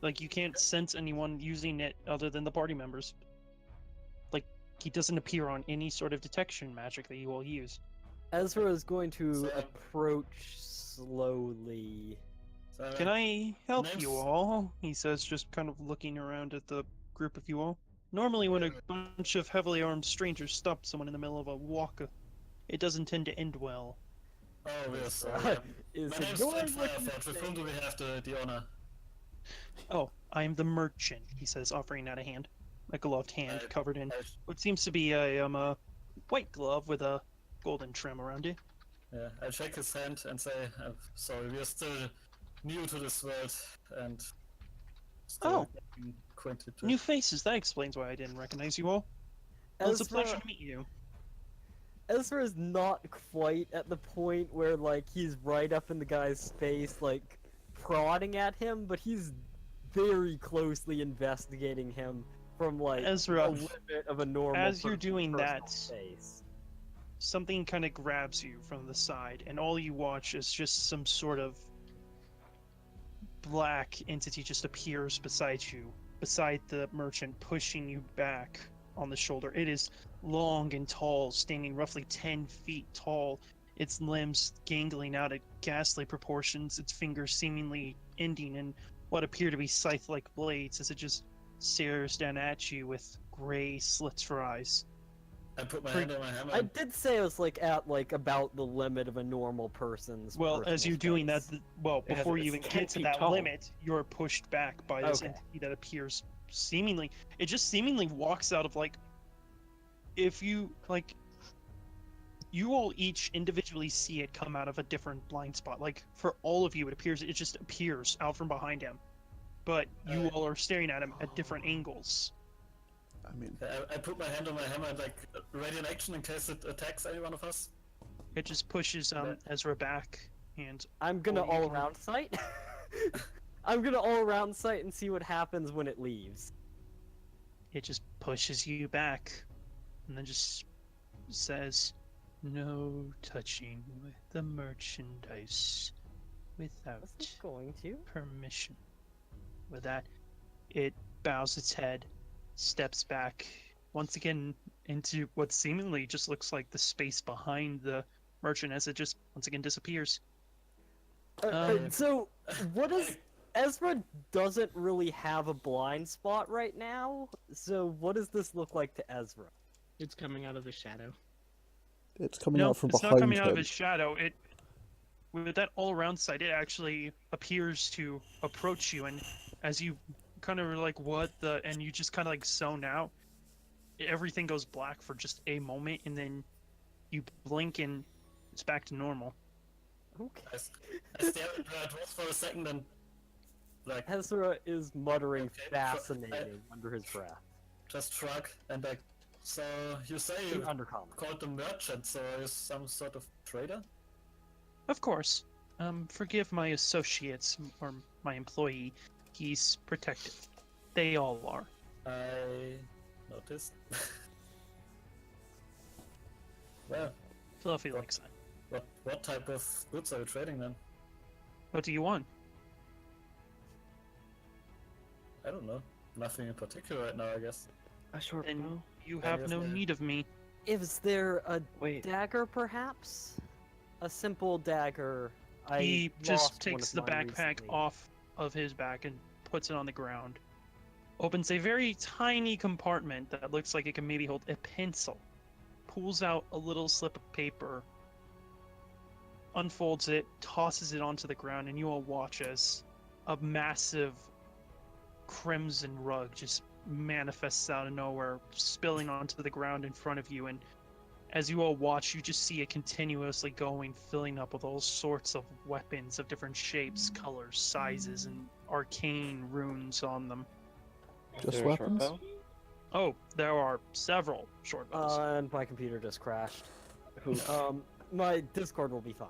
Like, you can't sense anyone using it other than the party members. Like, he doesn't appear on any sort of detection magic that you all use. Ezra is going to So- approach slowly. So, Can I help you Names? all? He says, just kind of looking around at the group of you all. Normally, when a bunch of heavily armed strangers stop someone in the middle of a walk, it doesn't tend to end well. Oh, we are sorry. Is My name's ignoring Flint what you Fireforge. With say. whom do we have the honor? Oh, I'm the merchant, he says, offering out a hand. A gloved hand covered in I, what seems to be a white glove with a golden trim around it. yeah, I shake his hand and say, sorry, we are still new to this world and still Oh, getting acquainted with. new faces. That explains why I didn't recognize you all. Well, it's a pleasure to meet you. Ezra is not quite at the point where, like, he's right up in the guy's face, like, prodding at him, but he's very closely investigating him from, like, Ezra, a limit of a normal as you're person's doing personal that, space. something kind of grabs you from the side, and all you watch is just some sort of black entity just appears beside you, beside the merchant, pushing you back on the shoulder. It is long and tall, standing roughly 10 feet tall, its limbs gangling out at ghastly proportions, its fingers seemingly ending in what appear to be scythe-like blades as it just stares down at you with gray slits for eyes. I put my hand on my hammer. I did say it was, like, at, like, about the limit of a normal person's Well, as personal you're doing that, space. before you it's even 10 get to feet that tall. limit, you're pushed back by this Okay. entity that appears seemingly. It just seemingly walks out of, like, if you, like, you all each individually see it come out of a different blind spot. Like, for all of you, it just appears out from behind him. But you all are staring at him at different angles. I mean, I put my hand on my hammer and like ready in action in case it attacks any one of us. It just pushes Ezra back, and I'm gonna all you all can- around sight. I'm gonna all around sight and see what happens when it leaves. it just pushes you back, and then just says, "No touching with the merchandise without This is going to. permission." With that, it bows its head, steps back once again into what seemingly just looks like the space behind the merchant as it just once again disappears. So, what is... Ezra doesn't really have a blind spot right now, so what does this look like to Ezra? It's coming out of the shadow. it's coming No, out from it's not behind coming out of him. his shadow. It, with that all-around sight, it actually appears to approach you, and as you kind of are like, "What the?" and you just kind of like zone out. Everything goes black for just a moment, and then you blink, and it's back to normal. Okay. I stare at the dwarf for a second and like Ezra is muttering Okay, so fascinating under his breath. just shrug and like, so you say In you undercommon. called the merchant, so are you some sort of trader? Of course. Forgive my associates or my employee. He's protective. They all are. I noticed. Well, Fluffy likes that. what type of goods are you trading then? What do you want? I don't know. Nothing in particular right now, I guess. A short Then bow? you Yeah, have yes, no ma'am. need of me. Is there a Wait. dagger, perhaps? A simple dagger. He I just lost one takes of the mine backpack recently. off of his back and puts it on the ground. Opens a very tiny compartment that looks like it can maybe hold a pencil. Pulls out a little slip of paper. Unfolds it, tosses it onto the ground, and you all watch as a massive crimson rug just manifests out of nowhere, spilling onto the ground in front of you. And as you all watch, you just see it continuously going, filling up with all sorts of weapons of different shapes, colors, sizes, and arcane runes on them. Just Is there a short weapons? bow? Oh, there are several short bows. And my computer just crashed. Who? My Discord will be fine.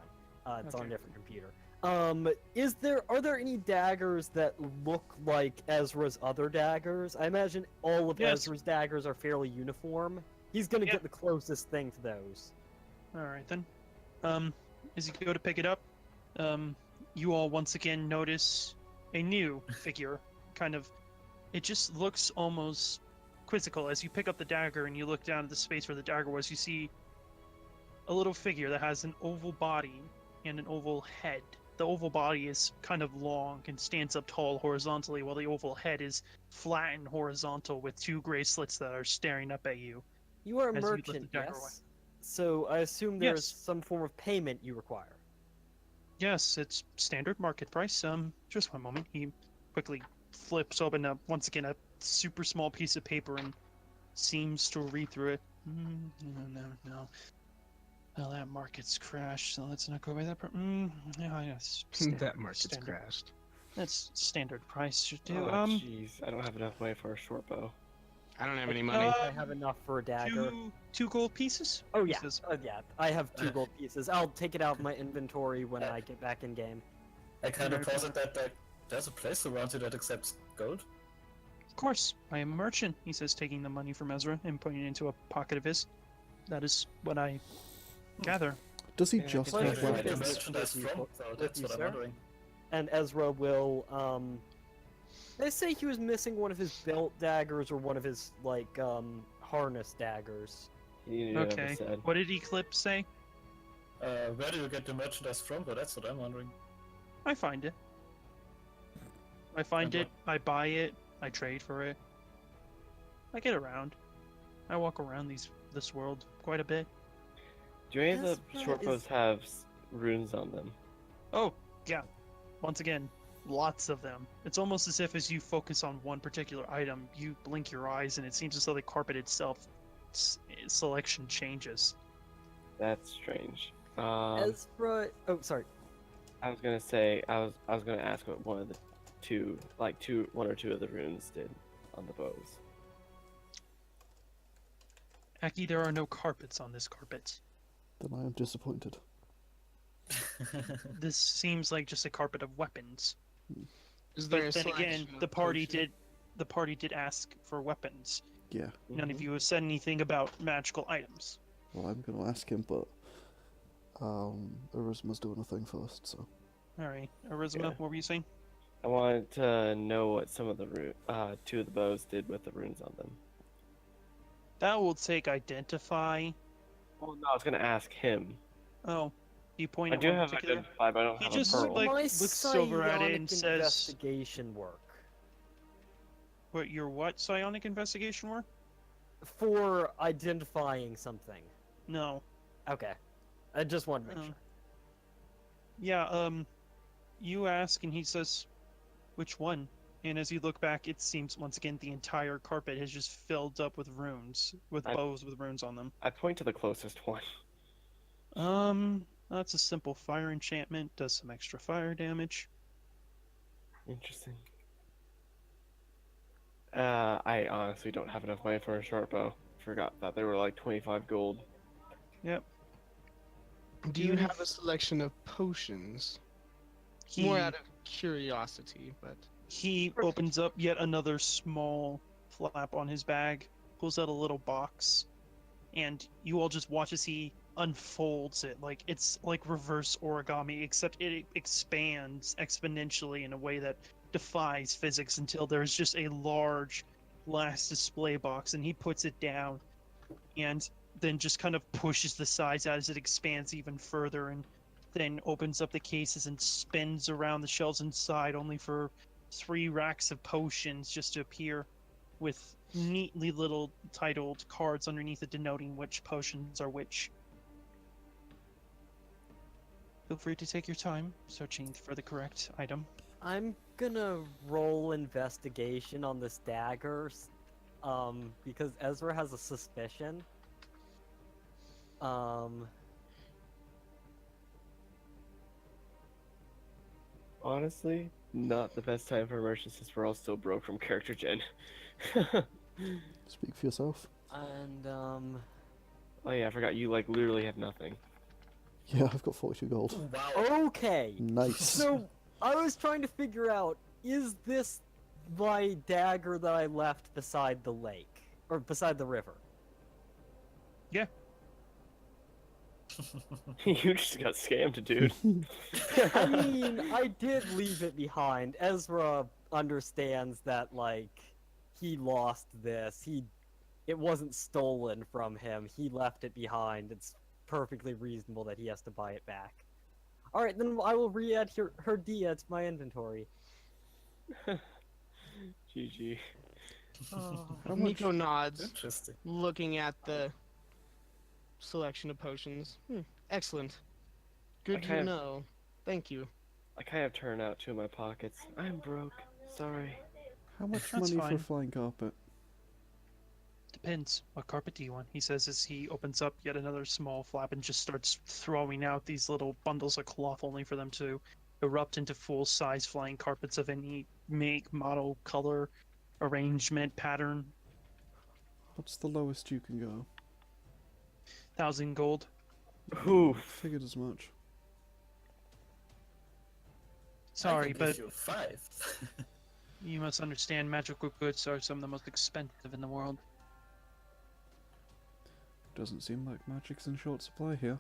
It's on a Okay. different computer. Are there any daggers that look like Ezra's other daggers? I imagine all of Yes. Ezra's daggers are fairly uniform. He's gonna Yep. get the closest thing to those. All right then. As you go to pick it up, you all once again notice a new figure. Kind of, it just looks almost quizzical. As you pick up the dagger and you look down at the space where the dagger was, you see a little figure that has an oval body and an oval head. The oval body is kind of long and stands up tall horizontally, while the oval head is flat and horizontal with two gray slits that are staring up at you. You are a As you lift the merchant, dagger yes? away. So I assume there's Yes. some form of payment you require. Yes, it's standard market price. Just one moment. He quickly flips open up once again a super small piece of paper and seems to read through it. No. Well, that market's crashed, so let's not go by that. Yeah, yes. That market's crashed. That's standard price should do. Oh, jeez, I don't have enough money for a short bow. I don't have any money. I have enough for a dagger. Two gold pieces. Oh He yeah, says. yeah. I have 2 gold pieces. I'll take it out of my inventory when I get back in game. I kind of posit that there's a place around here that accepts gold. Of course, I am a merchant. He says, taking the money from Ezra and putting it into a pocket of his. That is what I gather. Does he Yeah, just I have can Where find the weapons? merchandise from, so that's what I'm sir? wondering. And Ezra will, they say he was missing one of his belt daggers or one of his, like, harness daggers. You never Okay. said. What did Eclipse say? Where do you get the merchandise from? But that's what I'm wondering. I find it. I find And it. I buy it. I trade for it. I get around. I walk around this world quite a bit. Do any of Ezra the short is- bows have runes on them? Oh, yeah. Once again, lots of them. It's almost as if as you focus on one particular item, you blink your eyes and it seems as though the carpet itself selection changes. That's strange. Ezra, oh, sorry. I was gonna say I was gonna ask what one of the one or two of the runes did on the bows. Aki, there are no carpets on this carpet. Then I am disappointed. This seems like just a carpet of weapons. Is there But a then again, selection the of party potions? did ask for weapons. Yeah. None of you have said anything about magical items. Well, I'm going to ask him, but Arizima's doing a thing first, so. All right, Arizima, Yeah. what were you saying? I wanted to know what some of the two of the bows did with the runes on them. That will take identify. Well, no, I was gonna ask him. Oh, you point I at do one have particular. identify, but I don't He have just, a pearl. like, My looks over at it and psionic says- investigation work. What your what psionic investigation were? For identifying something. No. Okay. I just wanted to make Oh. sure. Yeah. You ask, and he says, "Which one?" And as you look back, it seems once again the entire carpet has just filled up with runes, with bows with runes on them. I point to the closest one. That's a simple fire enchantment. Does some extra fire damage. Interesting. I honestly don't have enough money for a short bow. Forgot that they were like 25 gold. Yep. Do you have a selection of potions? More out of curiosity, but He opens up yet another small flap on his bag, pulls out a little box, and you all just watch as he unfolds it. Like it's like reverse origami, except it expands exponentially in a way that defies physics until there's just a large glass display box, and he puts it down and then just kind of pushes the sides out as it expands even further, and then opens up the cases and spins around the shelves inside, only for 3 racks of potions just to appear with neatly little titled cards underneath it denoting which potions are which. Feel free to take your time searching for the correct item. I'm gonna roll investigation on this dagger, because Ezra has a suspicion. Honestly, not the best time for merchants since we're all still broke from character gen. Speak for yourself. And, Oh yeah, I forgot you like literally have nothing. Yeah, I've got 42 gold. Wow. okay. Nice. So, I was trying to figure out, is this my dagger that I left beside the lake? Or beside the river? Yeah. You just got scammed, dude. I mean, I did leave it behind. Ezra understands that, like, he lost this. It wasn't stolen from him. He left it behind. It's perfectly reasonable that he has to buy it back. Alright, then I will re-add her Dia to my inventory. GG. Nico nods, Interesting. looking at the selection of potions. Excellent. Good Okay. to know. Thank you. I kind of turn out 2 of my pockets. I'm broke, Sorry. How much That's money for a fine. flying carpet? Depends. What carpet do you want? He says as he opens up yet another small flap and just starts throwing out these little bundles of cloth only for them to erupt into full-size flying carpets of any make, model, color, arrangement, pattern. What's the lowest you can go? 1,000 gold. Oof. Figured as much. Sorry, I can but give you 5. you must understand magical goods are some of the most expensive in the world. Doesn't seem like magic's in short supply here.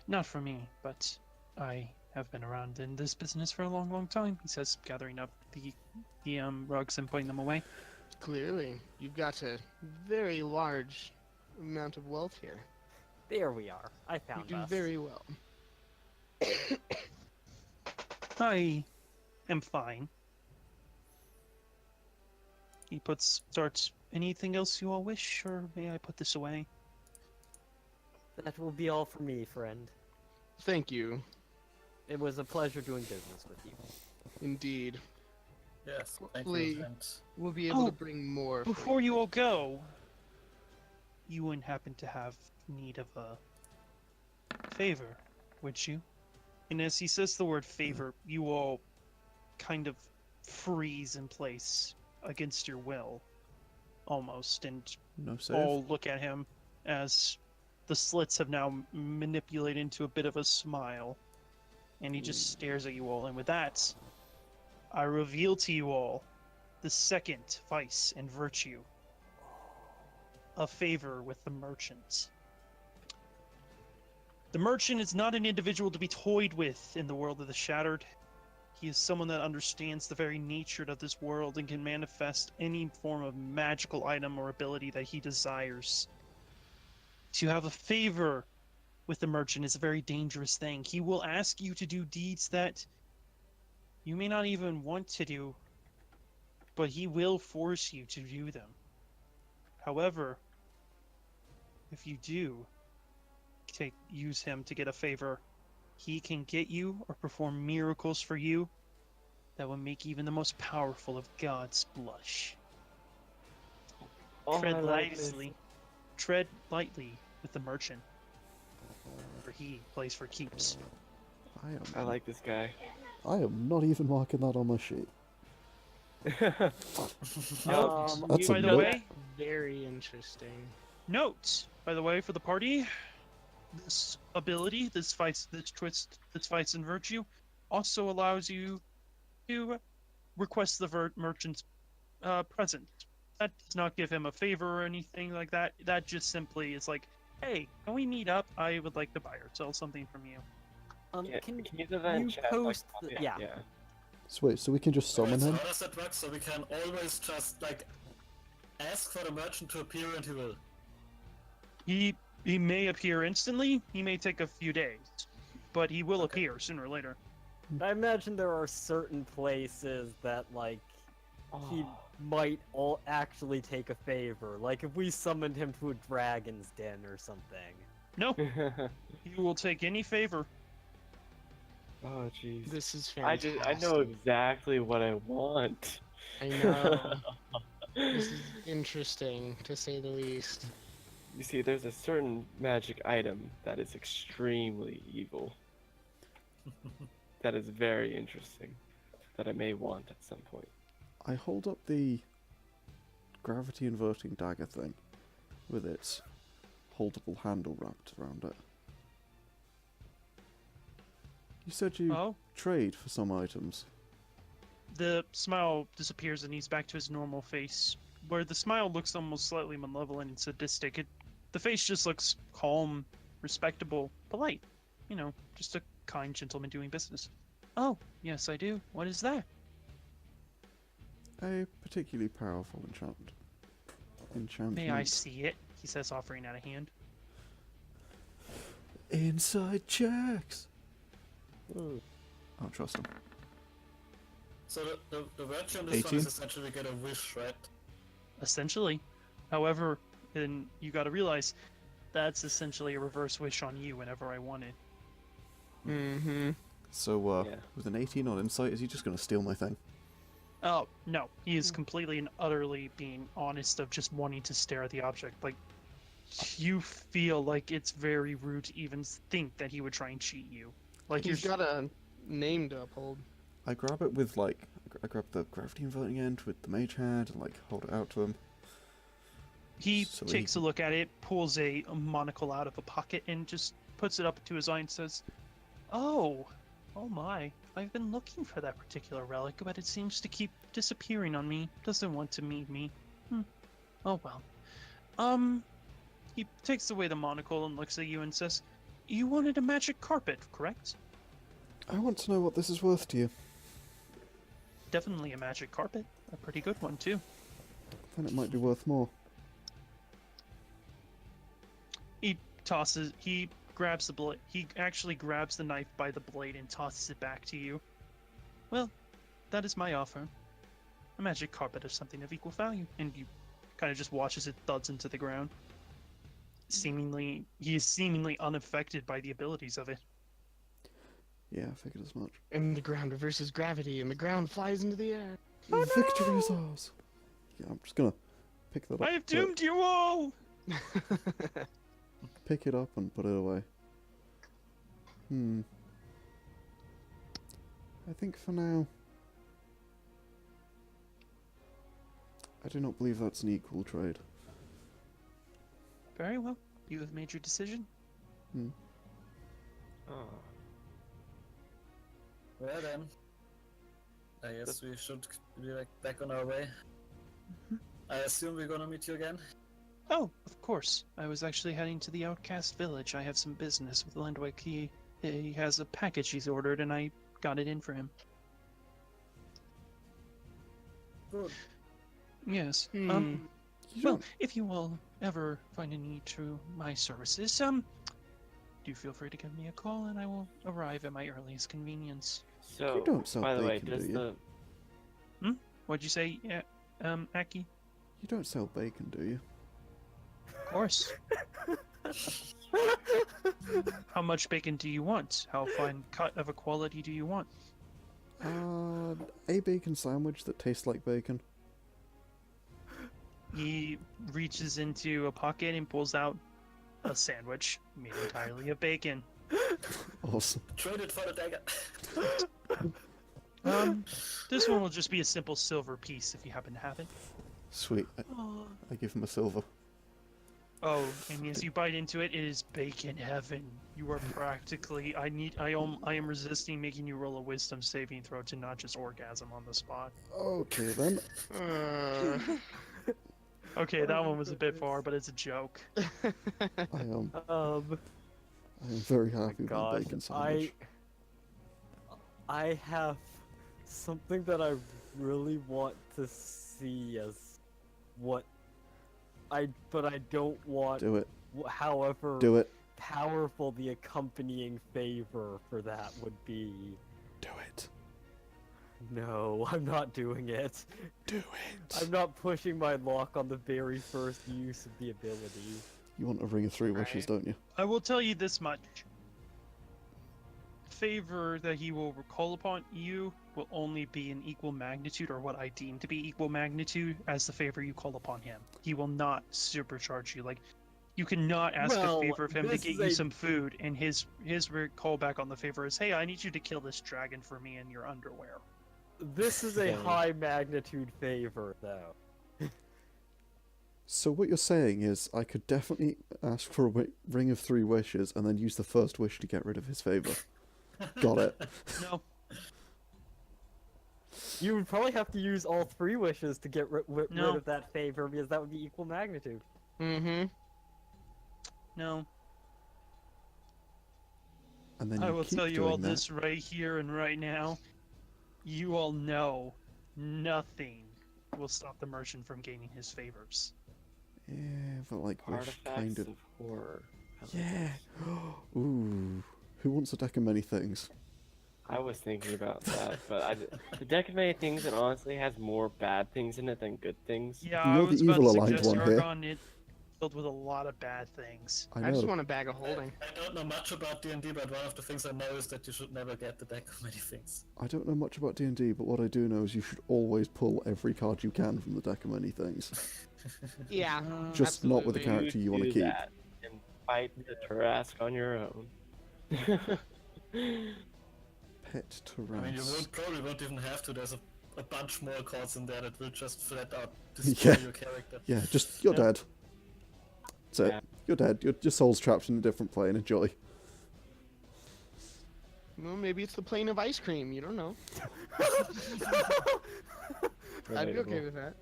Not for me, but I have been around in this business for a long, long time, he says, gathering up the rugs and putting them away. Clearly, you've got a very large amount of wealth here. There we are. I You found do us. very well. I am fine. He starts, anything else you all wish, or may I put this away? That will be all for me, friend. Thank you, It was a pleasure doing business with you. indeed. Yes, thank Hopefully- you. And We'll be able Oh, to bring more. for Before you all go, you wouldn't happen to have need of a favor, would you? And as he says the word favor, you all kind of freeze in place against your will, almost, and No save? all look at him as the slits have now manipulated into a bit of a smile, and he just stares at you all. And with that, I reveal to you all the second vice and virtue: a favor with the merchant. The merchant is not an individual to be toyed with in the world of the Shattered. He is someone that understands the very nature of this world and can manifest any form of magical item or ability that he desires. To have a favor with the merchant is a very dangerous thing. He will ask you to do deeds that you may not even want to do, but he will force you to do them. However, if you do use him to get a favor, he can get you or perform miracles for you that will make even the most powerful of gods blush. All Tread I like is- lightly with the merchant, for he plays for keeps. I like this guy. I am not even marking that on my sheet. That's By a the note. way, Very interesting. note, by the way, for the party, this ability, this fights in virtue, also allows you to request the merchant's present. That does not give him a favor or anything like that. That just simply is like, hey, can we meet up? I would like to buy or sell something from you. Yeah, Can you do that in you chat? Like, post the- yeah. yeah. So wait, so we can just summon Alright, so him? how does that work? So we can always just like ask for the merchant to appear and he will. He may appear instantly. He may take a few days, but he will appear sooner or later. I imagine there are certain places that, like, he Oh. might all actually take a favor. Like if we summoned him to a dragon's den or something. No, he will take any favor. Oh jeez. This is I fantastic. know exactly what I want. I know. This is interesting, to say the least. You see, there's a certain magic item that is extremely evil. That is very interesting. That I may want at some point. I hold up the gravity inverting dagger thing with its holdable handle wrapped around it. You said you Oh, trade for some items. the smile disappears and he's back to his normal face, where the smile looks almost slightly malevolent and sadistic. The face just looks calm, respectable, polite. You know, just a kind gentleman doing business. Oh, yes, I do. What is that? A particularly powerful enchantment. May I see it? He says, offering out a hand. Inside checks. I Ooh. don't trust him. So the virtue on this one 18? is essentially get a wish, right? Essentially. However, then you gotta realize that's essentially a reverse wish on you whenever I want it. Mm-hmm. So, Yeah. with an 18 on insight, is he just going to steal my thing? Oh, no. He is completely and utterly being honest of just wanting to stare at the object. Like, you feel like it's very rude to even think that he would try and cheat you. Like, He's got a name to uphold. I grab it with, like, I grab the gravity inverting end with the mage hand and, like, hold it out to him. He So takes a look at it, pulls a monocle out of a pocket, and just puts it up to his eye and says, "Oh, oh my. I've been looking for that particular relic, but it seems to keep disappearing on me. Doesn't want to meet me. Oh well. He takes away the monocle and looks at you and says, "You wanted a magic carpet, correct?" I want to know what this is worth to you. Definitely a magic carpet. A pretty good one, too. Then it might be worth more. He grabs the blade. He actually grabs the knife by the blade and tosses it back to you. Well, that is my offer. A magic carpet is something of equal value. And you kind of just watch as it thuds into the ground. He is seemingly unaffected by the abilities of it. Yeah, I figured as much. And the ground reverses gravity, and the ground flies into the air. Victory is ours! Yeah, I'm just gonna pick that up. I have doomed you all! Pick it up and put it away. I think for now... I do not believe that's an equal trade. Very well. You have made your decision. Oh. Well then, I guess we should be back on our way. I assume we're gonna meet you again? Oh, of course. I was actually heading to the outcast village. I have some business with Landwick. He has a package he's ordered, and I got it in for him. Good. Yes. You Well, don't- if you will ever find a need to my services, do feel free to give me a call, and I will arrive at my earliest convenience. So, You don't sell by the way, bacon, does do you? the What'd you say, Aki? You don't sell bacon, do you? Of course. How much bacon do you want? How fine cut of a quality do you want? A bacon sandwich that tastes like bacon. He reaches into a pocket and pulls out a sandwich made entirely of bacon. Awesome. Trade it for the dagger. This one will just be a simple silver piece if you happen to have it. Sweet. I give him a silver. Oh, and as you bite into it, it is bacon heaven. You are practically. I am resisting making you roll a wisdom saving throw to not just orgasm on the spot. Okay then. Okay, that one was a bit far, but it's a joke. I am Um, very happy with my God, bacon sandwich. I have something that I really want to see as what but I don't want. Do it. However Do it. powerful the accompanying favor for that would be. Do it. No, I'm not doing it. Do it. I'm not pushing my luck on the very first use of the ability. You want a ring of three wishes, Right. don't you? I will tell you this much. Favor that he will recall upon you will only be in equal magnitude, or what I deem to be equal magnitude, as the favor you call upon him. He will not supercharge you. Like, you cannot ask Well, a favor of him to this get is you a- some food, and his call back on the favor is, "Hey, I need you to kill this dragon for me in your underwear." This is a Okay. high magnitude favor, though. So what you're saying is I could definitely ask for a ring of three wishes and then use the first wish to get rid of his favor. Got it. No, You would probably have to use all three wishes to get rid No. of that favor, because that would be equal magnitude. Mm-hmm. no. And then I you will keep tell you all doing that. this right here and right now. You all know nothing will stop the merchant from gaining his favors. Yeah, but like wish artifacts kind of. of horror? I like Yeah. this. Ooh. Who wants a deck of many things? I was thinking about that, but the deck of many things, it honestly has more bad things in it than good things. Yeah, I You're the was about to evil aligned suggest one here. Yargon. filled with a lot of bad things. I I just know. want a bag of holding. I don't know much about D&D, but one of the things I know is that you should never get the deck of many things. I don't know much about D&D, but what I do know is you should always pull every card you can from the deck of many things. Yeah. Just not with the absolutely. character you want to do keep. that and fight the Tarask on your own. Pet I mean, you Taras. probably won't even have to. There's a bunch more cards in there that will just flat out destroy Yeah. your character. Yeah, just, you're Yeah. dead. That's it. Yeah. You're dead. Your soul's trapped in a different plane. Enjoy. Well, maybe it's the plane of ice cream. You don't know. I'd be okay Relatable. with that.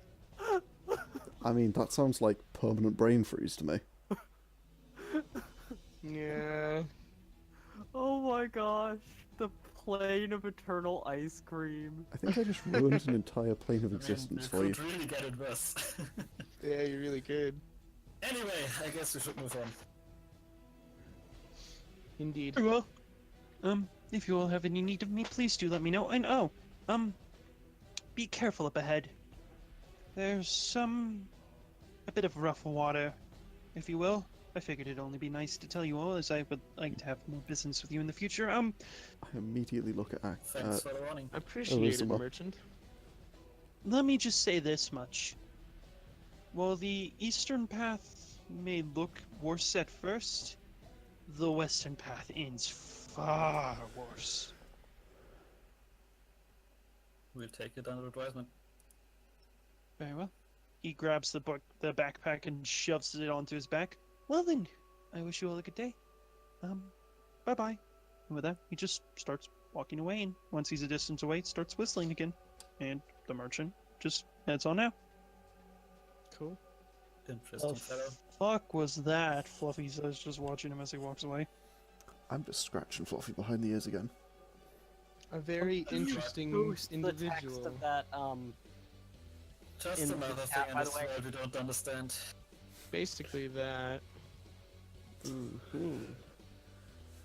I mean, that sounds like permanent brain freeze to me. Yeah. Oh my gosh, the plane of eternal ice cream. I think I just ruined an entire plane of I mean, existence you for you. could really get it worse. Yeah, you're really good. Anyway, I guess we should move on. Indeed. Very well. If you all have any need of me, please do let me know. And be careful up ahead. There's a bit of rough water, if you will. I figured it'd only be nice to tell you all, as I would like to have more business with you in the future. I immediately look at Thanks for the warning. Appreciate it, Arizima. merchant. Let me just say this much. While the eastern path may look worse at first, the western path ends far worse. We'll take it under advisement. Very well. He grabs the backpack and shoves it onto his back. Well then, I wish you all a good day. Bye-bye. And with that, he just starts walking away, and once he's a distance away, starts whistling again. And the merchant just heads on out. Cool. Interesting fellow. Fuck was that? Fluffy says, just watching him as he walks away. I'm just scratching Fluffy behind the ears again. A very interesting Post the text individual. of that, Just in the another thing chat, in by this the way. world we don't understand. Basically that,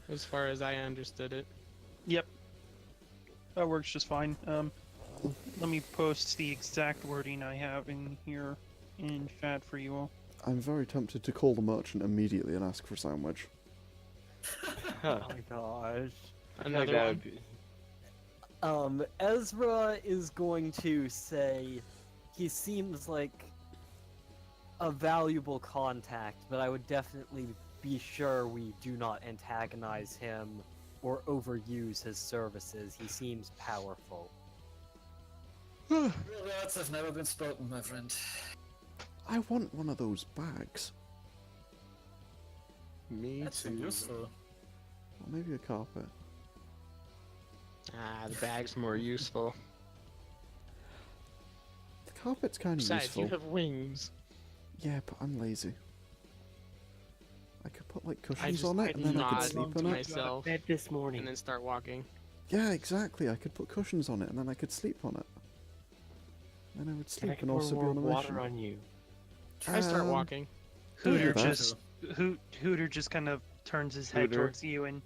as far as I understood it. Yep. That works just fine. Let me post the exact wording I have in here in chat for you all. I'm very tempted to call the merchant immediately and ask for a sandwich. oh my gosh. I feel like Another that one. would be... Ezra is going to say he seems like a valuable contact, but I would definitely be sure we do not antagonize him or overuse his services. He seems powerful. Real words have never been spoken, my friend. I want one of those bags. Me That's too. useful. Or maybe a carpet. Ah, the bag's more useful. The carpet's kind of Besides, useful. you have wings. Yeah, but I'm lazy. I could put like I cushions just on it and then I nod could sleep to on it. myself Bed this morning. and then start walking. Yeah, exactly. I could put cushions on it and then I could sleep on it. Then I would And I sleep can and pour also be more on a water mission. on you. I start Um, walking. Don't do Hooter that. just Hooter just kind of turns his head Hooter. towards you, and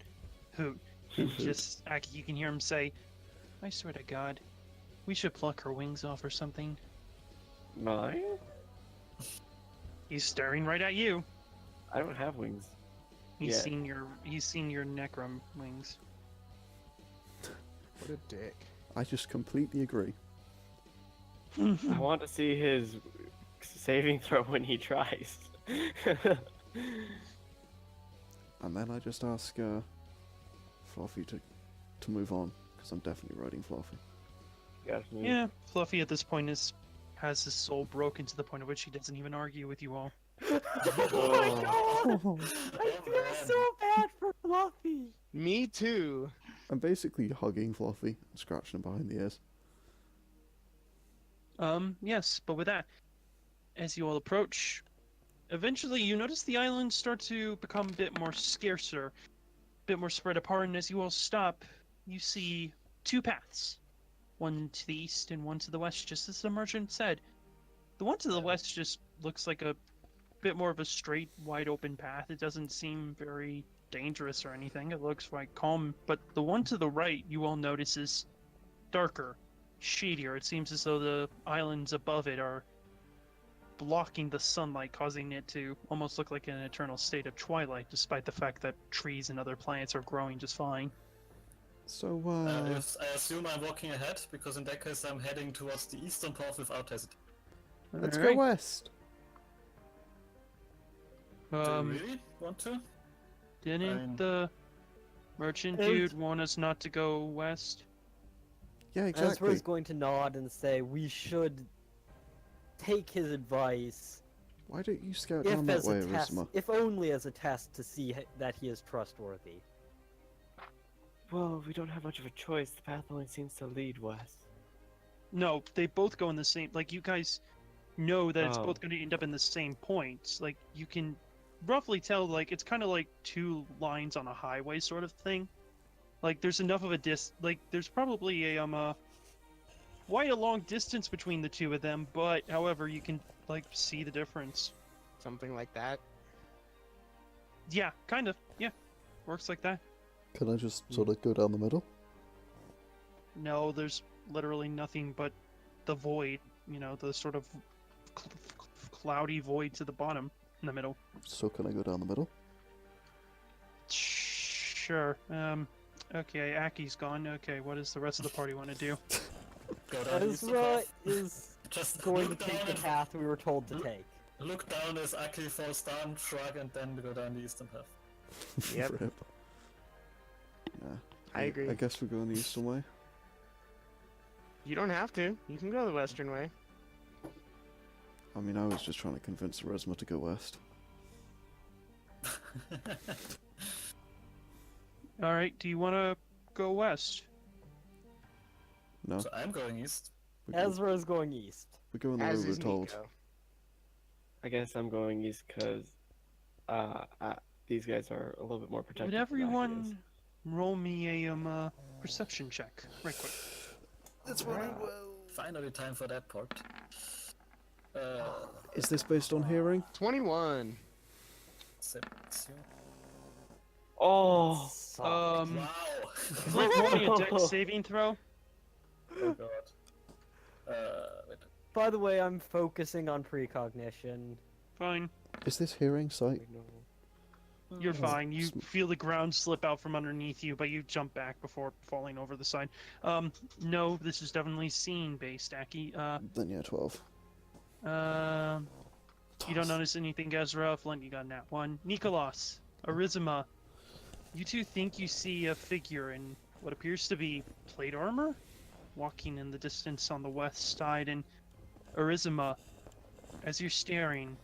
Hoot just you can hear him say, "I swear to God, we should pluck her wings off or something." Mine? He's staring right at you. I don't have wings. He's Yeah. seen your necrom wings. What a dick. I just completely agree. I want to see his saving throw when he tries. And then I just ask Fluffy to move on, because I'm definitely riding Fluffy. Yeah, Fluffy at this point has his soul broken to the point at which he doesn't even argue with you all. Oh, I feel so bad for Fluffy. Me too. I'm basically hugging Fluffy and scratching him behind the ears. Yes, but with that, as you all approach, eventually you notice the islands start to become a bit more scarcer, a bit more spread apart, and as you all stop, you see two paths. One to the east and one to the west, just as the merchant said. The one to the west just looks like a bit more of a straight, wide open path. It doesn't seem very dangerous or anything. It looks quite calm. But the one to the right, you all notice, is darker, shadier. It seems as though the islands above it are blocking the sunlight, causing it to almost look like an eternal state of twilight, despite the fact that trees and other plants are growing just fine. So, I assume I'm walking ahead, because in that case I'm heading towards the eastern path without hesitation. let's go Alright. west. Do you really want to? Didn't I'm- the merchant Is- dude want us not to go west? Yeah, Ezra exactly. is going to nod and say we should take his advice, Why don't you scout if down that as way, a test, Arizima? if only as a test to see that he is trustworthy. Well, we don't have much of a choice. The path only seems to lead west. No, they both go in the same. Like, you guys know that it's Oh. both going to end up in the same points. Like, you can roughly tell, like, it's kind of like two lines on a highway sort of thing. Like, there's enough of a like, there's probably a quite a long distance between the two of them, but, however, you can, like, see the difference. Something like that. Yeah, kind of. Yeah, works like that. Can I just sort of go down the middle? No, there's literally nothing but the void, you know, the sort of cloudy void to the bottom in the middle. So can I go down the middle? Sure. Okay, Aki's gone. Okay, what does the rest of the party want to do? Go down the eastern Ezra path. is Just going to look take down the and path we were told to take. look down as Aki falls down, shrug, and then go down the eastern path. Yep. Rip. Yeah. I agree. I guess we're going the eastern way. You don't have to. You can go the western way. I mean, I was just trying to convince Arizima to go west. All right, do you want to go west? No, So I'm going east. Ezra is going east. we're going the way As we were is told. Nico. I guess I'm going east because these guys are a little bit more protected. Would than Aki is. everyone roll me a perception check, right quick? That's what I will. Finally, time for that part. Is this based on hearing? 21. Separation. Oh, Wow! Roll me a dex saving throw. Oh god. Wait. By the way, I'm focusing on precognition. Fine, Is this hearing sight? you're fine. You feel the ground slip out from underneath you, but you jump back before falling over the side. No, this is definitely scene based, Aki. Then yeah, 12. You don't notice anything, Ezra. Flint, you got that one. Neekolas, Arizima, you two think you see a figure in what appears to be plate armor, walking in the distance on the west side. And Arizima, as you're staring,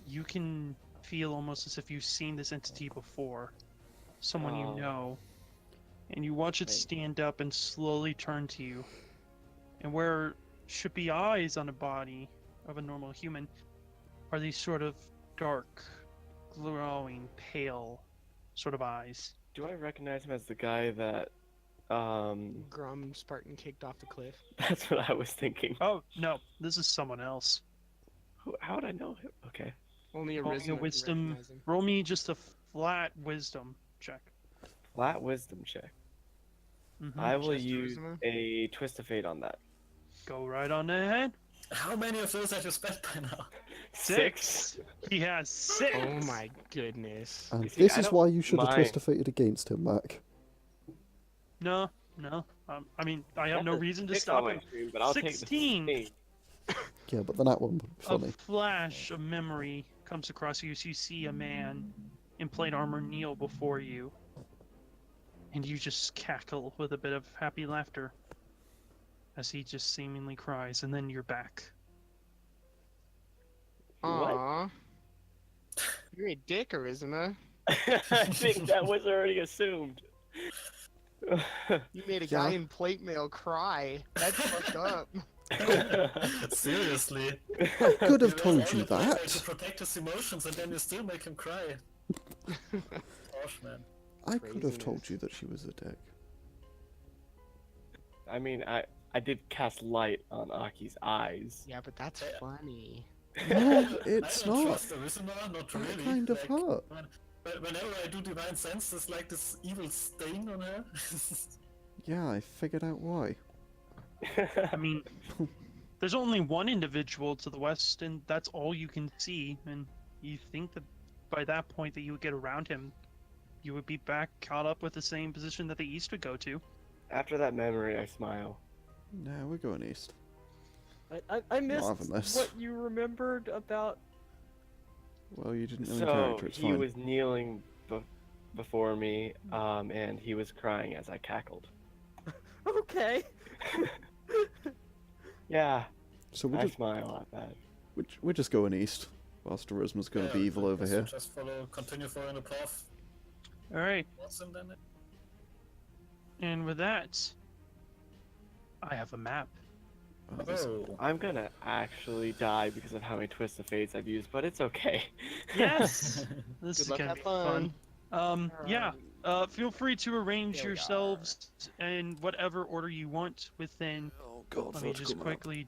you can feel almost as if you've seen this entity before, someone you Oh. know, and you watch it Wait. stand up and slowly turn to you. And where should be eyes on a body of a normal human are these sort of dark, glowing, pale sort of eyes. do I recognize him as the guy that? Grum Spartan kicked off the cliff. That's what I was thinking. Oh no, this is someone else. How would I know him? Okay. Only a Roll me a Arthropod can wisdom. recognize him. Roll me just a flat wisdom check. Flat wisdom check. Mhm. I will Just use charisma? a twist of fate on that. Go right on ahead. How many of those have you spent by now? Six. He has 6. Oh my goodness. And see, this I is don't why you should have mind. twistifated against him, Mac. No. I mean, I have That's no a reason to 6 stop on my him. screen, but I'll 16. take the 16. Yeah, but then that one would be A funny. flash of memory comes across you as you see a man in plate armor kneel before you, and you just cackle with a bit of happy laughter as he just seemingly cries, and then you're back. Aww. You're a dick, Arizima. I think that was already assumed. You made a Yeah. guy in plate mail cry. That's fucked up. Seriously. I could have was told only you trying To that. protect his emotions, and then you still make him cry. Gosh, man. I could have told Craziness. you that she was a dick. I mean, I did cast light on Aki's eyes. Yeah, but that's funny. No, it's I don't not. trust Arizima, not That really. kind of like, hurt. Whenever I do divine sense, there's like this evil stain on her. Yeah, I figured out why. I mean, There's only one individual to the west, and that's all you can see. And you think that by that point that you would get around him, you would be back caught up with the same position that the east would go to. After that memory, I smile. Nah, we're going east. I missed having this. what you remembered about. Well, you didn't know in So character, it's he fine. was kneeling before me, and he was crying as I cackled. Okay. Yeah, So I smile at that. we're just going east, whilst Arizima's going to be evil over here. Just continue following the path. All right, What's in then? and with that, I have a map. Oh, I'm gonna actually die because of how many twists of fates I've used, but it's okay. Yes, this Good is luck, gonna have be fun. fun. Yeah. Feel free to arrange Here we are. yourselves in whatever order you want within. Oh god, Let me just quickly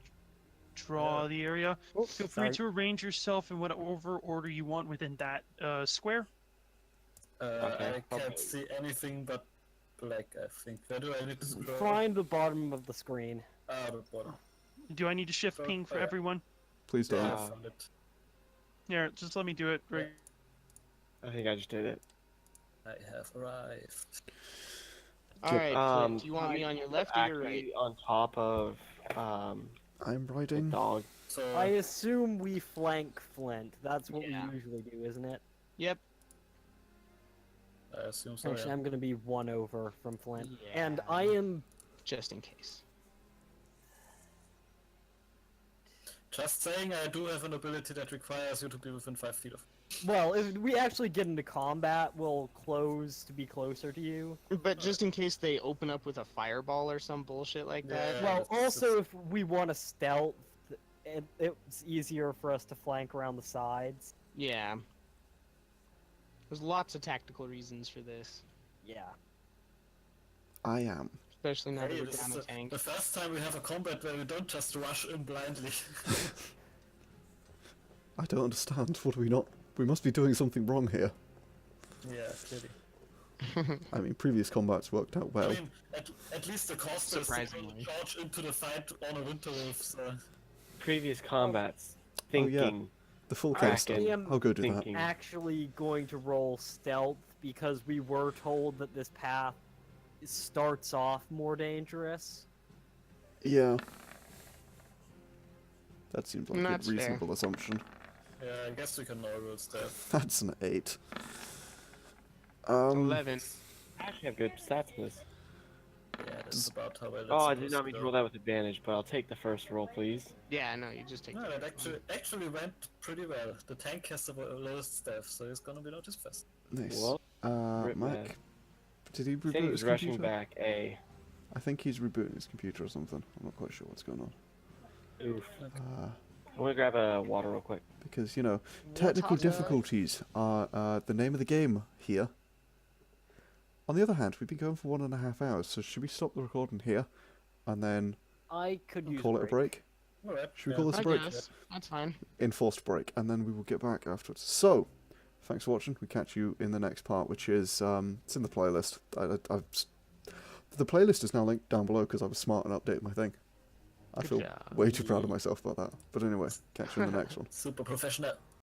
draw the area. Oops, Feel free sorry. to arrange yourself in whatever order you want within that square. I can't okay. see anything but black, I think. Where do I need to scroll? Find the bottom of the screen. The bottom. Do I need to shift So, ping for yeah. everyone? Please don't. Yeah, Uh, I found it. Here, just let me do it. Right. I think I just did it. I have arrived. Alright, do you want me on your left or your right? Actually on top of I'm the riding. dog. So, I assume we flank Flint. That's what Yeah. we usually do, isn't it? Yep. I assume so. Actually, Yeah. I'm gonna be one over from Flint, and Yeah. I am. Just in case. Just saying, I do have an ability that requires you to be within 5 feet of. Well, if we actually get into combat, we'll close to be closer to you. But just in case they open up with a fireball or some bullshit like that. Yeah. Well, that's- also if we want to stealth, it's easier for us to flank around the sides. Yeah. There's lots of tactical reasons for this. Yeah. I am. Especially now that Hey, we're this down is a tank. the first time we have a combat where we don't just rush in blindly. I don't understand. What are we not? We must be doing something wrong here. Yeah, clearly. I mean, previous combats worked out well. I mean, at least the cost is to Surprisingly. charge into the fight on a winter wolf, so... Previous combats. Oh, yeah. Thinking. The full I cast. actually am I'll go do that. thinking. Actually going to roll stealth because we were told that this path starts off more dangerous. Yeah. That seems like That's a fair. reasonable assumption. Yeah, I guess we can know rules there. That's an 8. 11. I actually have good stats in this. Yeah, that's about how well it's Oh, I did supposed not to mean to go. roll that with advantage, but I'll take the first roll, please. Yeah, no, you just take No, the that first one. actually went pretty well. The tank has the lowest staff, so he's gonna be noticed first. Nice. Well, rip Mac, man. did he Say reboot his he's rushing computer? back. A. I think he's rebooting his computer or something. I'm not quite sure what's going on. Oof. Uh, I'm gonna grab a water real quick. because, you know, technical Water. difficulties are the name of the game here. On the other hand, we've been going for 1.5 hours, so should we stop the recording here and then I could use call it a break? Alright. Should we call this a I break? guess. That's fine. Enforced break, and then we will get back afterwards. So, thanks for watching. We catch you in the next part, which is it's in the playlist. The playlist is now linked down below because I was smart and updated my thing. I Good feel job. way too proud of myself about that. But anyway, catch you in the next one. Super professional.